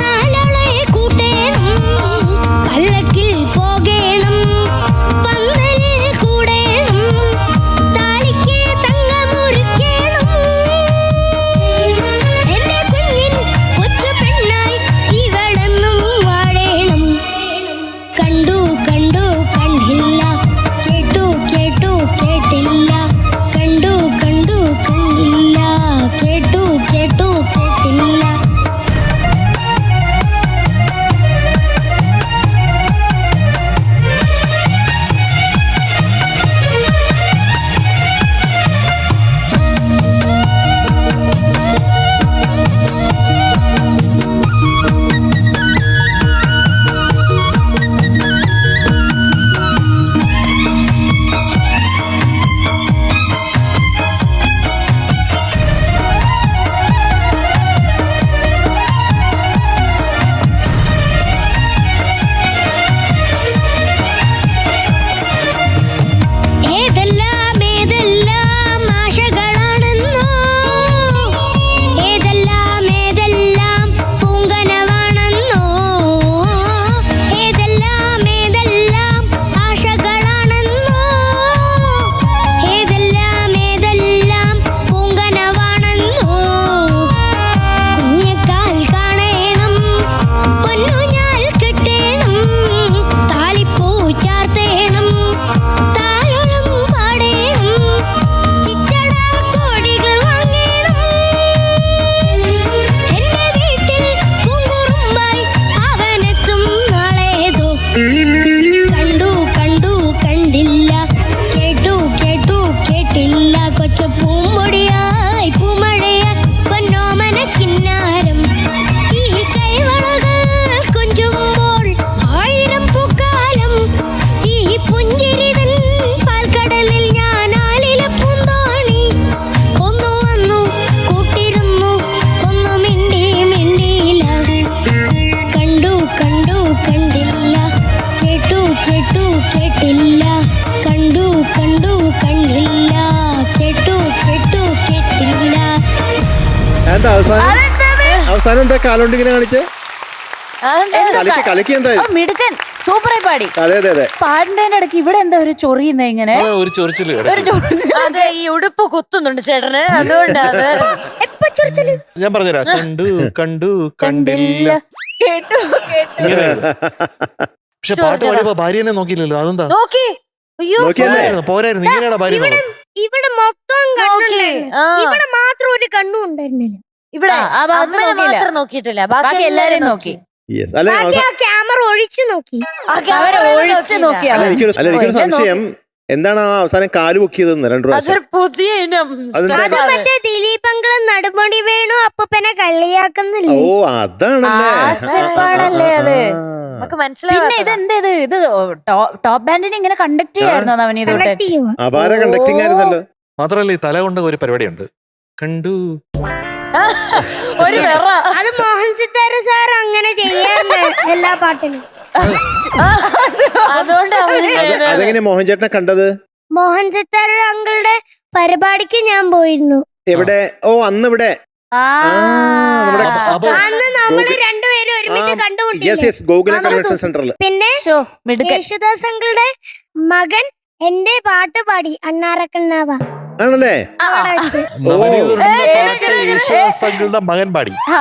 നാലളെ കൂട്ടേണം, പല്ലക്കിൽ പോകേണം, പന്തലിൽ കൂടേണം, താലിക്ക് തങ്കമുറിക്കേണം. എന്റെ കുഞ്ഞിൻ കൊച്ചു പെണ്ണായി ഇവളെന്നും വാഴേണം. കണ്ടു കണ്ടു കണ്ടില്ല, കേട്ടു കേട്ടു കേട്ടില്ല. കണ്ടു കണ്ടു കണ്ടില്ല, കേട്ടു കേട്ടു കേട്ടില്ല. ഏതെല്ലാം ഏതെല്ലാം ആശകളാണെന്നോ, ഏതെല്ലാം ഏതെല്ലാം പൂങ്കനവാണെന്നോ. ഏതെല്ലാം ഏതെല്ലാം ആശകളാണെന്നോ, ഏതെല്ലാം ഏതെല്ലാം പൂങ്കനവാണെന്നോ. കുഞ്ഞക്കാൽ കാണേണം, പൊന്നുഞ്ഞാൽ കെട്ടേണം, താലിപ്പൂ ചാർത്തേണം, താലോലം പാടേണം, ചിറ്റട കോടികൾ വാങ്ങേണം. എന്റെ വീട്ടിൽ പൂങ്കുറുമ്പായി അവനെത്തും നാളേതോ. കണ്ടു കണ്ടു കണ്ടില്ല, കേട്ടു കേട്ടു കേട്ടില്ല. കൊച്ചു പൂമ്പൊടിയായി പൂമഴയായി പൊന്നോമന കിന്നാരം. ഈ കൈവളകൾ കുഞ്ചുമ്പോൾ ആയിരം പൂക്കാലം. ഈ പുഞ്ചിരിതൻ പാൽക്കടലിൽ ഞാൻ ആലിലപ്പൂന്തോണി. ഒന്നു വന്നു കൂട്ടിരുന്നു, ഒന്നു മിണ്ടി മിണ്ടിയില്ല. കണ്ടു കണ്ടു കണ്ടില്ല, കേട്ടു കേട്ടു കേട്ടില്ല. കണ്ടു കണ്ടു കണ്ടില്ല, കേട്ടു കേട്ടു കേട്ടില്ല. എന്താ അവസാനം എന്താ കാലോണ്ടിങ്ങനെ കാണിച്ചേ? അതെന്താ? കലക്കി ആ, എന്തായാലും. മിടുക്കൻ, സൂപ്പറായി പാടി. അതെ അതെ അതെ. പാടിന്റെ ഇടയ്ക്ക് ഇവിടെ എന്താ ഒരു ചൊറിയുന്ന ഇങ്ങനെ ഒരു ചൊറിച്ചില് ഒരു ചൊറിച്ചിൽ. അതെ, ഈ ഉടുപ്പ് കുത്തുന്നുണ്ട് ചേട്ടന്, അതുകൊണ്ടാണ്. ഞാൻ പറഞ്ഞുതരാം. കണ്ടു കണ്ടു കണ്ടില്ല. കേട്ടു കേട്ടു. ഇങ്ങനെ. പക്ഷെ പാട്ട് പാടിയപ്പോ ഭാര്യനെ നോക്കിയില്ലല്ലോ, അതെന്താ? നോക്കി. അയ്യോ, നോക്കിയല്ലേ? പോരായിരുന്നു. ഇങ്ങനെയാണ് ഭാര്യ നോക്കുന്നത്. ഇവിടെ മൊത്തം നോക്കി. ആ. ഇവിടെ മാത്രം ഒരു കണ്ണും ഉണ്ടായിരുന്നില്ല. ഇവിടെ ആ ഭാഗത്ത് അമ്മനെ നോക്കിയില്ല. മാത്രം നോക്കിയിട്ടില്ല, ബാക്കി എല്ലാരെയും നോക്കി. യെസ്. അല്ലെ ബാക്കി ആ ക്യാമറ ഒഴിച്ചു നോക്കി. ആ camera അവരെ ഒഴിച്ച് നോക്കിയില്ല. നോക്കി എനിക്കൊരു സംശയം. എന്താണ് ആ അവസാനം കാല് പൊക്കിയതെന്ന് 2 പ്രാവശ്യം? അതൊരു പുതിയ ഇനം അതെന്താ? step അത് ആണ്. മറ്റേ ദിലീപങ്കളും നടുമുടി വേണു അപ്പനെ കളിയാക്കുന്നില്ലേ? ഓ അതാണല്ലേ. ആ സ്റ്റെപ്പ് ആണല്ലേ അത്. നമുക്ക് പിന്നെ മനസ്സിലായി ഇത് എന്തേത് ഇത് ടോപ്പ് ബാൻഡിനെ ഇങ്ങനെ കണ്ടക്ട് ചെയ്യായിരുന്നു നവനീത് Connect കുട്ടൻ. ചെയ്യുവാ. അപാര കണ്ടക്ടിങ് ആയിരുന്നല്ലോ. മാത്രമല്ല ഈ തല കൊണ്ട് ഒരു പരിപാടിയുണ്ട്, കണ്ടു. ഒരു വെറ. അത് മോഹൻ സിത്താര സാർ അങ്ങനെ ചെയ്യാറുണ്ട് എല്ലാ പാട്ടിലും. അതുകൊണ്ട് അവര് ചെയ്തത്. അതെങ്ങനെ മോഹൻ ചേട്ടനെ കണ്ടത്? മോഹൻ സിത്താര അങ്കിളുടെ പരിപാടിക്ക് ഞാൻ പോയിരുന്നു. എവിടെ? ഓ അന്ന് ഇവിടെ. ആ. നമ്മുടെ അപ്പൊ അന്ന് നമ്മള് രണ്ടുപേരും ഒരുമിച്ച് യെസ് കണ്ടുമുട്ടില്ലേ? യെസ് ഗോകുല കൺവെൻഷൻ സെന്ററിൽ. പിന്നെ ശോ, മിടുക്കൻ. യേശുദാസ് അങ്കിളുടെ മകൻ എന്റെ പാട്ട് പാടി അണ്ണാറക്കണ്ണാവ ആണല്ലേ? അവിടെ വെച്ച്. നവനീതരുടെ പാട്ട് യേശുദാസ് അങ്കിളുടെ മകൻ പാടി. ആ.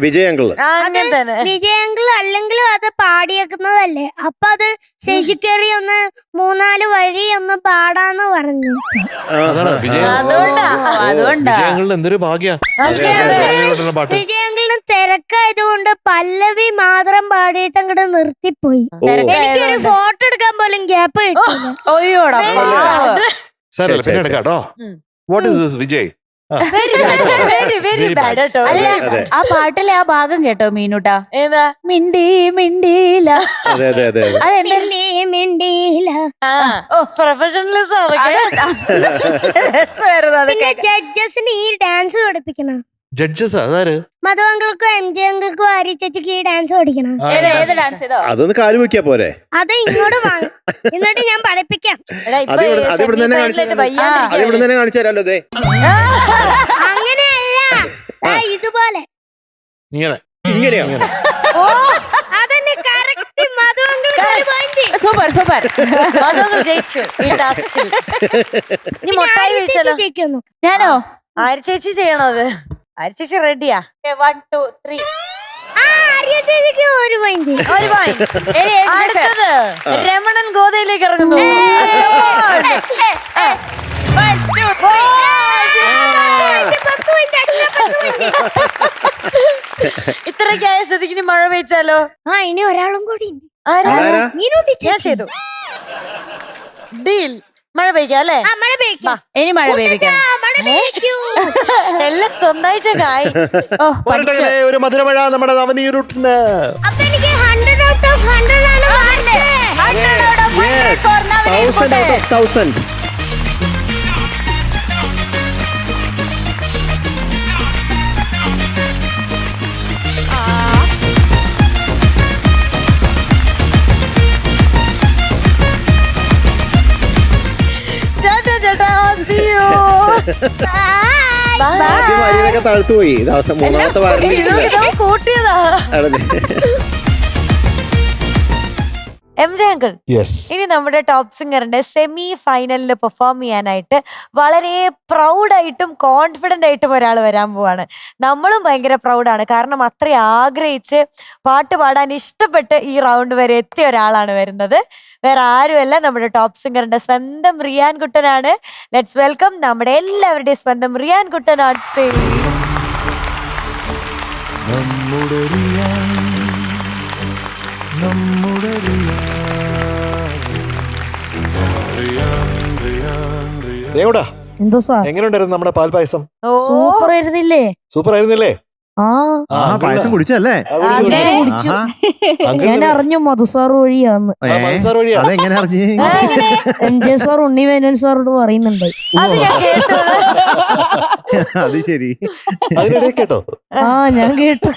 വിജയ് അങ്കിള്. ആ, അങ്ങനെ തന്നെ. വിജയങ്കിൾ അല്ലെങ്കിലും അത് പാടിയേക്കുന്നതല്ലേ, അപ്പൊ അത് സ്റ്റേജിൽ കയറി ഒന്ന് 3-4 വഴി ഒന്ന് പാടാന്ന് പറഞ്ഞു. അതാണ് വിജയ അതുകൊണ്ടാ. അതുകൊണ്ടാ. വിജയങ്ങളുടെ എന്തൊരു ഭാഗ്യ പാട്ട്. വിജയങ്കിളിന് തിരക്കായതുകൊണ്ട് പല്ലവി മാത്രം പാടിയിട്ട് അങ്ങോട്ട് നിർത്തിപ്പോയി. ഓ. എനിക്കൊരു ഫോട്ടോ എടുക്കാൻ പോലും ഗ്യാപ്പ് കിട്ടില്ല. ഒയ്യോടാ പാവം. സാരല്ല, പിന്നെ എടുക്കാം കേട്ടോ. What is this Vijay? Very bad, very very bad കേട്ടോ. അല്ല, അതെ. ആ പാട്ടിലെ ആ ഭാഗം കേട്ടോ മീനുട്ടാ? ഏതാ? മിണ്ടി മിണ്ടിയില്ല. അതെ അതെ അതെ അതെ. അതെന്താ? മിണ്ടി മിണ്ടിയില്ല. പ്രൊഫഷണലിസം രസമായിരുന്നു അത് പിന്നെ കേൾക്കാൻ. ജഡ്ജസിന് ഈ ഡാൻസ് പഠിപ്പിക്കണം. ജഡ്ജസ് അതാര്? മധു അങ്കിൾക്കും MJ അങ്കിൾക്കും ആരി ചേച്ചിക്ക് ഈ ഡാൻസ് പഠിക്കണം. ഏത് ഡാൻസ് ചെയ്തോ? അതൊന്ന് കാല് പൊക്കിയാ പോരെ? അത് ഇങ്ങോട്ട് വാങ്ങും, എന്നിട്ട് ഞാൻ പഠിപ്പിക്കാം. അത് ഇവിടെ തന്നെ കാണിച്ചു തരാമല്ലോ. അതെ അങ്ങനെയല്ല, ഇതുപോലെ. ഇങ്ങനെ ഇങ്ങനെയാ. അതന്നെ കറക്റ്റ്. മധു അങ്കിൾക്ക് ഒരു point. Super super. അതൊന്ന് ജയിച്ചു ഈ ടാസ്കിൽ. ഇനി പിന്നെ മുട്ടായി ആരി ചേച്ചി വെച്ചാലോ? ജയിക്കുമെന്ന്. ഞാനോ? ആര് ചേച്ചി ചെയ്യണോ അത്? ആര് ചേച്ചി റെഡിയാ? 1 2 3. ആ, ആര്യ ചേച്ചിക്ക് ഒരു point. ഒരു point. അടുത്തത് രമണൻ ഗോതയിലേക്ക് ഇറങ്ങുന്നു. ഇത്രയ്ക്കായ സ്ഥിതിക്ക് ഇനി മഴ പെയ്ച്ചാലോ? ആ, ഇനി ഒരാളും കൂടി ഉണ്ട്. ആരാ? ആരാ? മീനൂട്ടി ഞാൻ ചേച്ചി. ചെയ്തു. ഡീൽ. മഴ പെയ്ക്കാം അല്ലേ? ആ, മഴ പെയ്ക്കും. ഇനി മഴ പെയ്യിക്കാം. ആ, മഴ പെയ്ക്കൂ. എല്ലാം സ്വന്തമായിട്ടൊക്കെ ആയി. ഓ പഠിച്ചു. പോരട്ടെ, ഒരു മധുരമഴ നമ്മുടെ നവനീറുട്ടിന്. അപ്പൊ എനിക്ക് 100 out of 100 ആണ് mark. 100 out of 100 for Navneet 1000 Kuttan. out of 1000. Tata ചേട്ടാ, see you. Bye. ആദ്യം വരിയിലൊക്കെ താഴ്ത്തുപോയി. മൂന്നാമത്തെ വാരിൽ ഇതോ കൂട്ടിയതാ. MJ uncle, yes. ഇനി നമ്മുടെ ടോപ്പ് സിംഗറിന്റെ സെമി ഫൈനലിൽ പെർഫോം ചെയ്യാനായിട്ട് വളരെ പ്രൗഡായിട്ടും കോൺഫിഡന്റ് ആയിട്ടും ഒരാൾ വരാൻ പോവാണ്. നമ്മളും ഭയങ്കര പ്രൗഡാണ്, കാരണം അത്രയും ആഗ്രഹിച്ച് പാട്ട് പാടാൻ ഇഷ്ടപ്പെട്ട് ഈ റൗണ്ട് വരെ എത്തിയ ഒരാളാണ് വരുന്നത്. വേറെ ആരുമല്ല, നമ്മുടെ ടോപ്പ് സിംഗറിന്റെ സ്വന്തം റിയാൻ കുട്ടനാണ്. ലെറ്റ്സ് വെൽക്കം നമ്മുടെ എല്ലാവരുടെയും സ്വന്തം റിയാൻ കുട്ടൻ ഓൺ സ്റ്റേജ്. എവിടാ? എന്തോ സാർ എങ്ങനെയുണ്ടായിരുന്നു നമ്മുടെ പാൽപായസം? സൂപ്പർ ആയിരുന്നില്ലേ? സൂപ്പർ ആയിരുന്നില്ലേ? ആ പായസം കുടിച്ചല്ലേ? കുടിച്ചു. ഞാൻ അറിഞ്ഞു മധു സാർ വഴിയാന്ന്. സാർ വഴിയാ? അതെങ്ങനെ അറിഞ്ഞ്? MJ സാർ ഉണ്ണിമേനോൻ സാറോട് പറയുന്നുണ്ട്. അത് ഞാൻ കേട്ടു. അത് ശരി. അതിനിടയിൽ കേട്ടോ? ആ ഞാൻ കേട്ടു.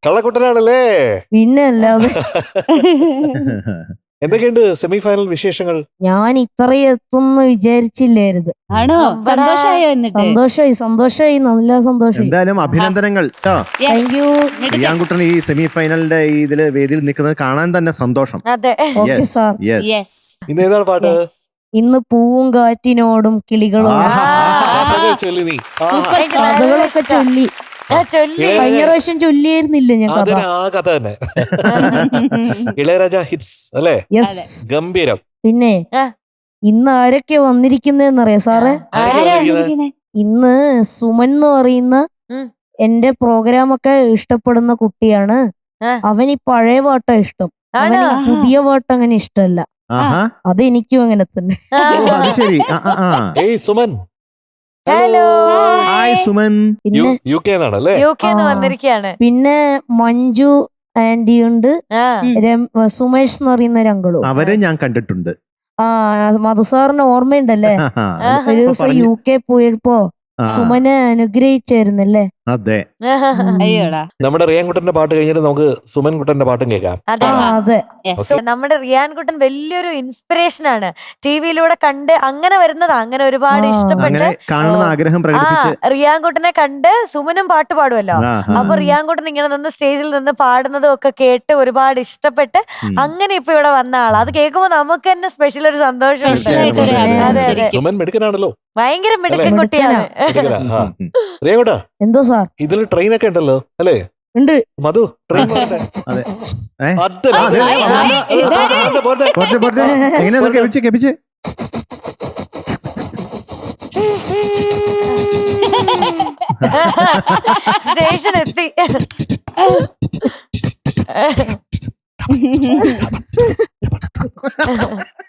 കള്ളക്കുട്ടനാണല്ലേ? പിന്നെ അല്ലാതെ എന്തൊക്കെയുണ്ട് സെമി ഫൈനൽ വിശേഷങ്ങൾ? ഞാൻ ഇത്രയും എത്തുന്ന് വിചാരിച്ചില്ലായിരുന്നു. ആണോ? സന്തോഷായോ? എന്നിട്ട് സന്തോഷായി നല്ല സന്തോഷായി. എന്തായാലും അഭിനന്ദനങ്ങൾ ട്ടോ. Thank you. റിയാൻകുട്ടൻ ഈ സെമി ഫൈനലിന്റെ ഇതില് വേദിയിൽ നിൽക്കുന്നത് കാണാൻ തന്നെ സന്തോഷം. അതെ. Okay Yes, sir. yes. Yes. ഇന്ന് ഏതാണ് പാട്ട്? ഇന്ന് പൂവും കാറ്റിനോടും കിളികളോടും ആഹാ. കഥകൾ ചൊല്ലി നീ. സൂപ്പർ കഥകളൊക്കെ ചൊല്ലി. ചൊല്ലി. കഴിഞ്ഞ പ്രാവശ്യം ചൊല്ലിയായിരുന്നില്ല ഞാൻ കഥ. അതിന് ആ കഥ തന്നെ. ഇളയരാജ ഹിറ്റ്സ് അല്ലേ? യെസ്. ഗംഭീരം. പിന്നെ ആ. ഇന്ന് ആരൊക്കെ വന്നിരിക്കുന്നതെന്നറിയാം സാറേ? ഇന്ന് സുമൻ എന്ന് പറയുന്ന ഉം. എന്റെ പ്രോഗ്രാമൊക്കെ ഇഷ്ടപ്പെടുന്ന കുട്ടിയാണ്. ആ. അവന് ഈ പഴയ പാട്ടാ ഇഷ്ടം. അവന് ആണോ? ഈ പുതിയ പാട്ട് അങ്ങനെ ഇഷ്ടമല്ല. ആഹാ അത് എനിക്കും അങ്ങനെ തന്നെ. ഓ, അത് ശരി. ഏയ് സുമൻ, ഹലോ. ഹായ് സുമൻ. പിന്നെ UK എന്നാണല്ലേ? UK വന്നിരിക്കുകയാണ്. പിന്നെ മഞ്ജു ആന്റി ഉണ്ട്, ആ. സുമേഷ് എന്ന് പറയുന്ന ഒരു അങ്കിളും. അവരെ ഞാൻ കണ്ടിട്ടുണ്ട്. ആ മധുസാറിന് ഓർമ്മയുണ്ടല്ലേ? ആഹാ. ഒരു ദിവസം UK പോയപ്പോ ആ, സുമനെ അനുഗ്രഹിച്ചായിരുന്നല്ലേ? അതെ. അയ്യോടാ. നമ്മുടെ റിയാൻകുട്ടന്റെ പാട്ട് കഴിഞ്ഞിട്ട് നമുക്ക് സുമൻ കുട്ടന്റെ പാട്ടും കേൾക്കാം. അതെ. അതെ. So, നമ്മുടെ റിയാൻകുട്ടൻ വലിയൊരു ഇൻസ്പിറേഷൻ ആണ്. ടിവിയിലൂടെ കണ്ട് അങ്ങനെ വരുന്നതാ, അങ്ങനെ ഒരുപാട് ഇഷ്ടപ്പെട്ട് അങ്ങനെ കാണണമെന്ന് ആഗ്രഹം പ്രകടിപ്പിച്ച്. റിയാൻകുട്ടനെ കണ്ട് സുമനും പാട്ട് പാടുമല്ലോ. ആഹാ. അപ്പൊ റിയാൻകുട്ടൻ ഇങ്ങനെ നിന്ന് സ്റ്റേജിൽ നിന്ന് പാടുന്നതും ഒക്കെ കേട്ട് ഒരുപാട് ഇഷ്ടപ്പെട്ട് അങ്ങനെ ഇപ്പൊ ഇവിടെ വന്ന ആളാ. അത് കേൾക്കുമ്പോ നമുക്ക് തന്നെ സ്പെഷ്യൽ ഒരു സന്തോഷമുണ്ട്. Special ആയിട്ടൊരു അതെ, അതെ. ശരിക്കും. സുമൻ മിടുക്കനാണല്ലോ. ഭയങ്കര മിടുക്കൻ അല്ലേ? കുട്ടിയാണ്. മിടുക്കനാ. ആ. റിയാൻകുട്ടാ, എന്തോ സാർ ഇതിൽ ട്രെയിനൊക്കെ ഉണ്ടല്ലോ അല്ലേ? ഉണ്ട്. മധു, ട്രെയിൻ അതെ. പോട്ടെ പോട്ടെ. എങ്ങനെയാ കെപ്പിച്ച് സ്റ്റേഷൻ എത്തി.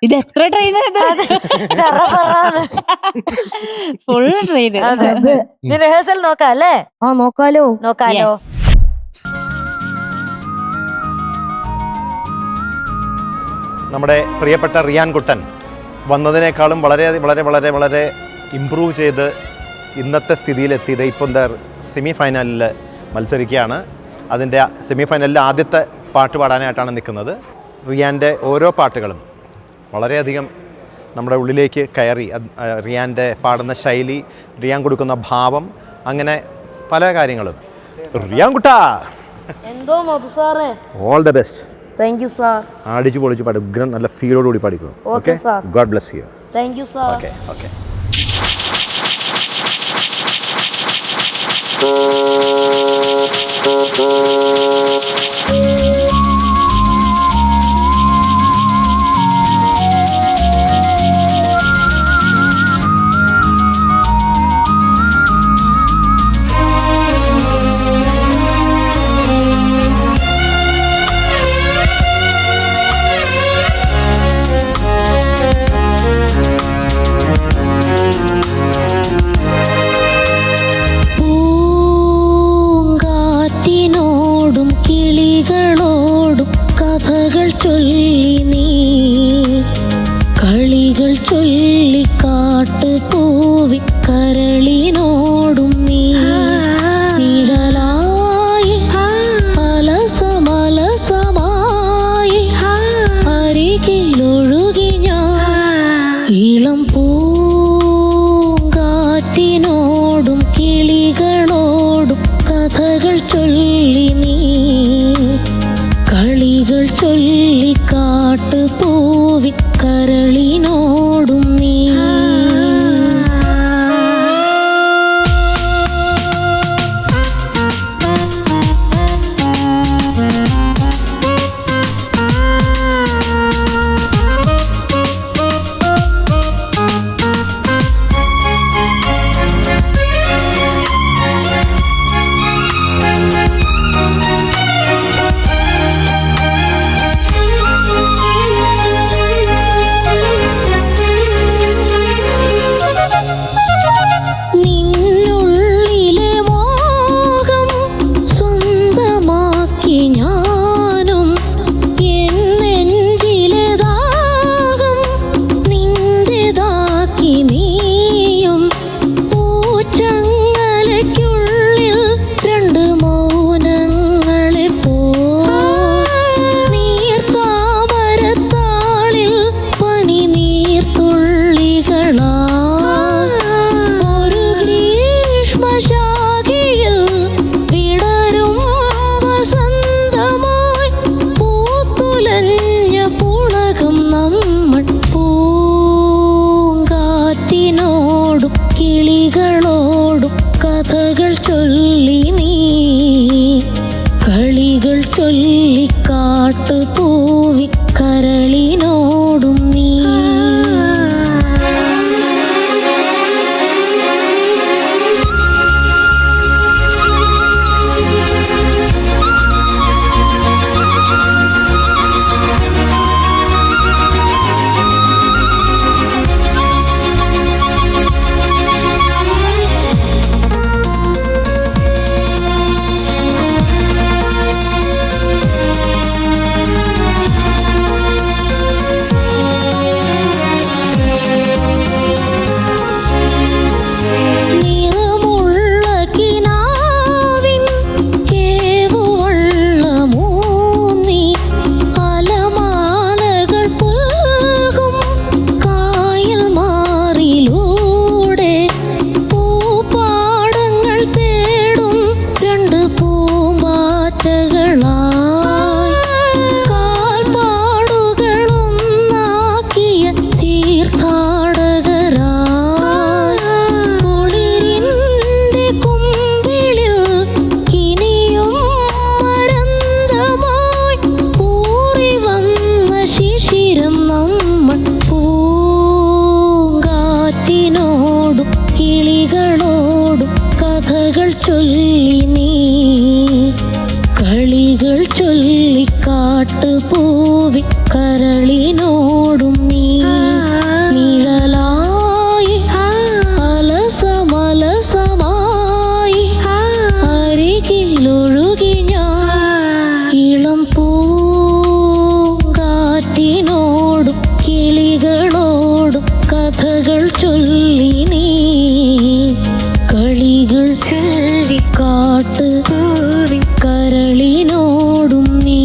ഇത് എത്ര ട്രെയിൻ ചറപറാന്ന്. Full train. അതെ. അതെ. നീ റിഹേഴ്സൽ നോക്കാം അല്ലേ? ആ നോക്കാലോ. നോക്കാലോ. നമ്മുടെ പ്രിയപ്പെട്ട റിയാൻകുട്ടൻ വന്നതിനേക്കാളും വളരെ വളരെ വളരെ വളരെ ഇമ്പ്രൂവ് ചെയ്ത് ഇന്നത്തെ സ്ഥിതിയിലെത്തിയത് ഇപ്പോൾ എന്താ സെമി ഫൈനലിൽ മത്സരിക്കുകയാണ്. അതിൻ്റെ സെമി ഫൈനലിൽ ആദ്യത്തെ പാട്ട് പാടാനായിട്ടാണ് നിൽക്കുന്നത്. റിയാൻ്റെ ഓരോ പാട്ടുകളും വളരെയധികം നമ്മുടെ ഉള്ളിലേക്ക് കയറി. റിയാൻ്റെ പാടുന്ന ശൈലി, റിയാൻ കൊടുക്കുന്ന ഭാവം, അങ്ങനെ പല കാര്യങ്ങളും. റിയാൻകുട്ടാ, എന്തോ മധുസാറേ. All the best. Thank you sir. ആടിച്ചു പൊളിച്ച് പാടും. ഉഗ്രം നല്ല ഫീലോടുകൂടി പാടിക്കും. Okay, sir. God bless you. Thank you sir. Okay okay. പൂങ്കാറ്റിനോടും കിളികളോടും കഥകൾ ചൊല്ലി നീ, കളികൾ ചൊല്ലി കാട്ടുപൂവി കരളിനോടും നീ, നിഴലായി അലസമലസമായി അരികിലൊഴുകി ഞാൻ. ഇളം പൂങ്കാറ്റിനോടും കിളികളോടും കഥകൾ ചൊല്ലി നീ, കളികൾ ചൊല്ലി കാട്ടുപൂവി കരളിനോടും നീ. നിന്നുള്ളിലെ മോഹം സ്വന്തമാക്കി ഞാനും, എൻ നെഞ്ചിലെ ദാഹം നിന്റേതാക്കി നീയും. പൂച്ചങ്ങലയ്ക്കുള്ളിൽ രണ്ട് മൗനങ്ങളെ പോൽ, നീർത്താമരത്താളിൽ പനി നീർത്തുള്ളികളാ, ഒരു ഗ്രീഷ്മശാഖയിൽ വിടരും വസന്തമായി പൂത്തുലഞ്ഞ പുളകം നമ്മൾ. പൂങ്കാറ്റിനോടും കിളികളോടും കഥകൾ ചൊല്ലി നീ, കളികൾ ചൊല്ലി കാട്ടുപൂവി കരളിനോടും നീ. കരളിനോടും നീ നിഴലായി അലസമലസമായി അരികിലൊഴുകി ഞാൻ ഇളം പൂങ്കാറ്റിനോടും കിളികളോടും കഥകൾ ചൊല്ലി നീ കളികൾ ചൊല്ലി കാട്ട് കരളിനോടും നീ.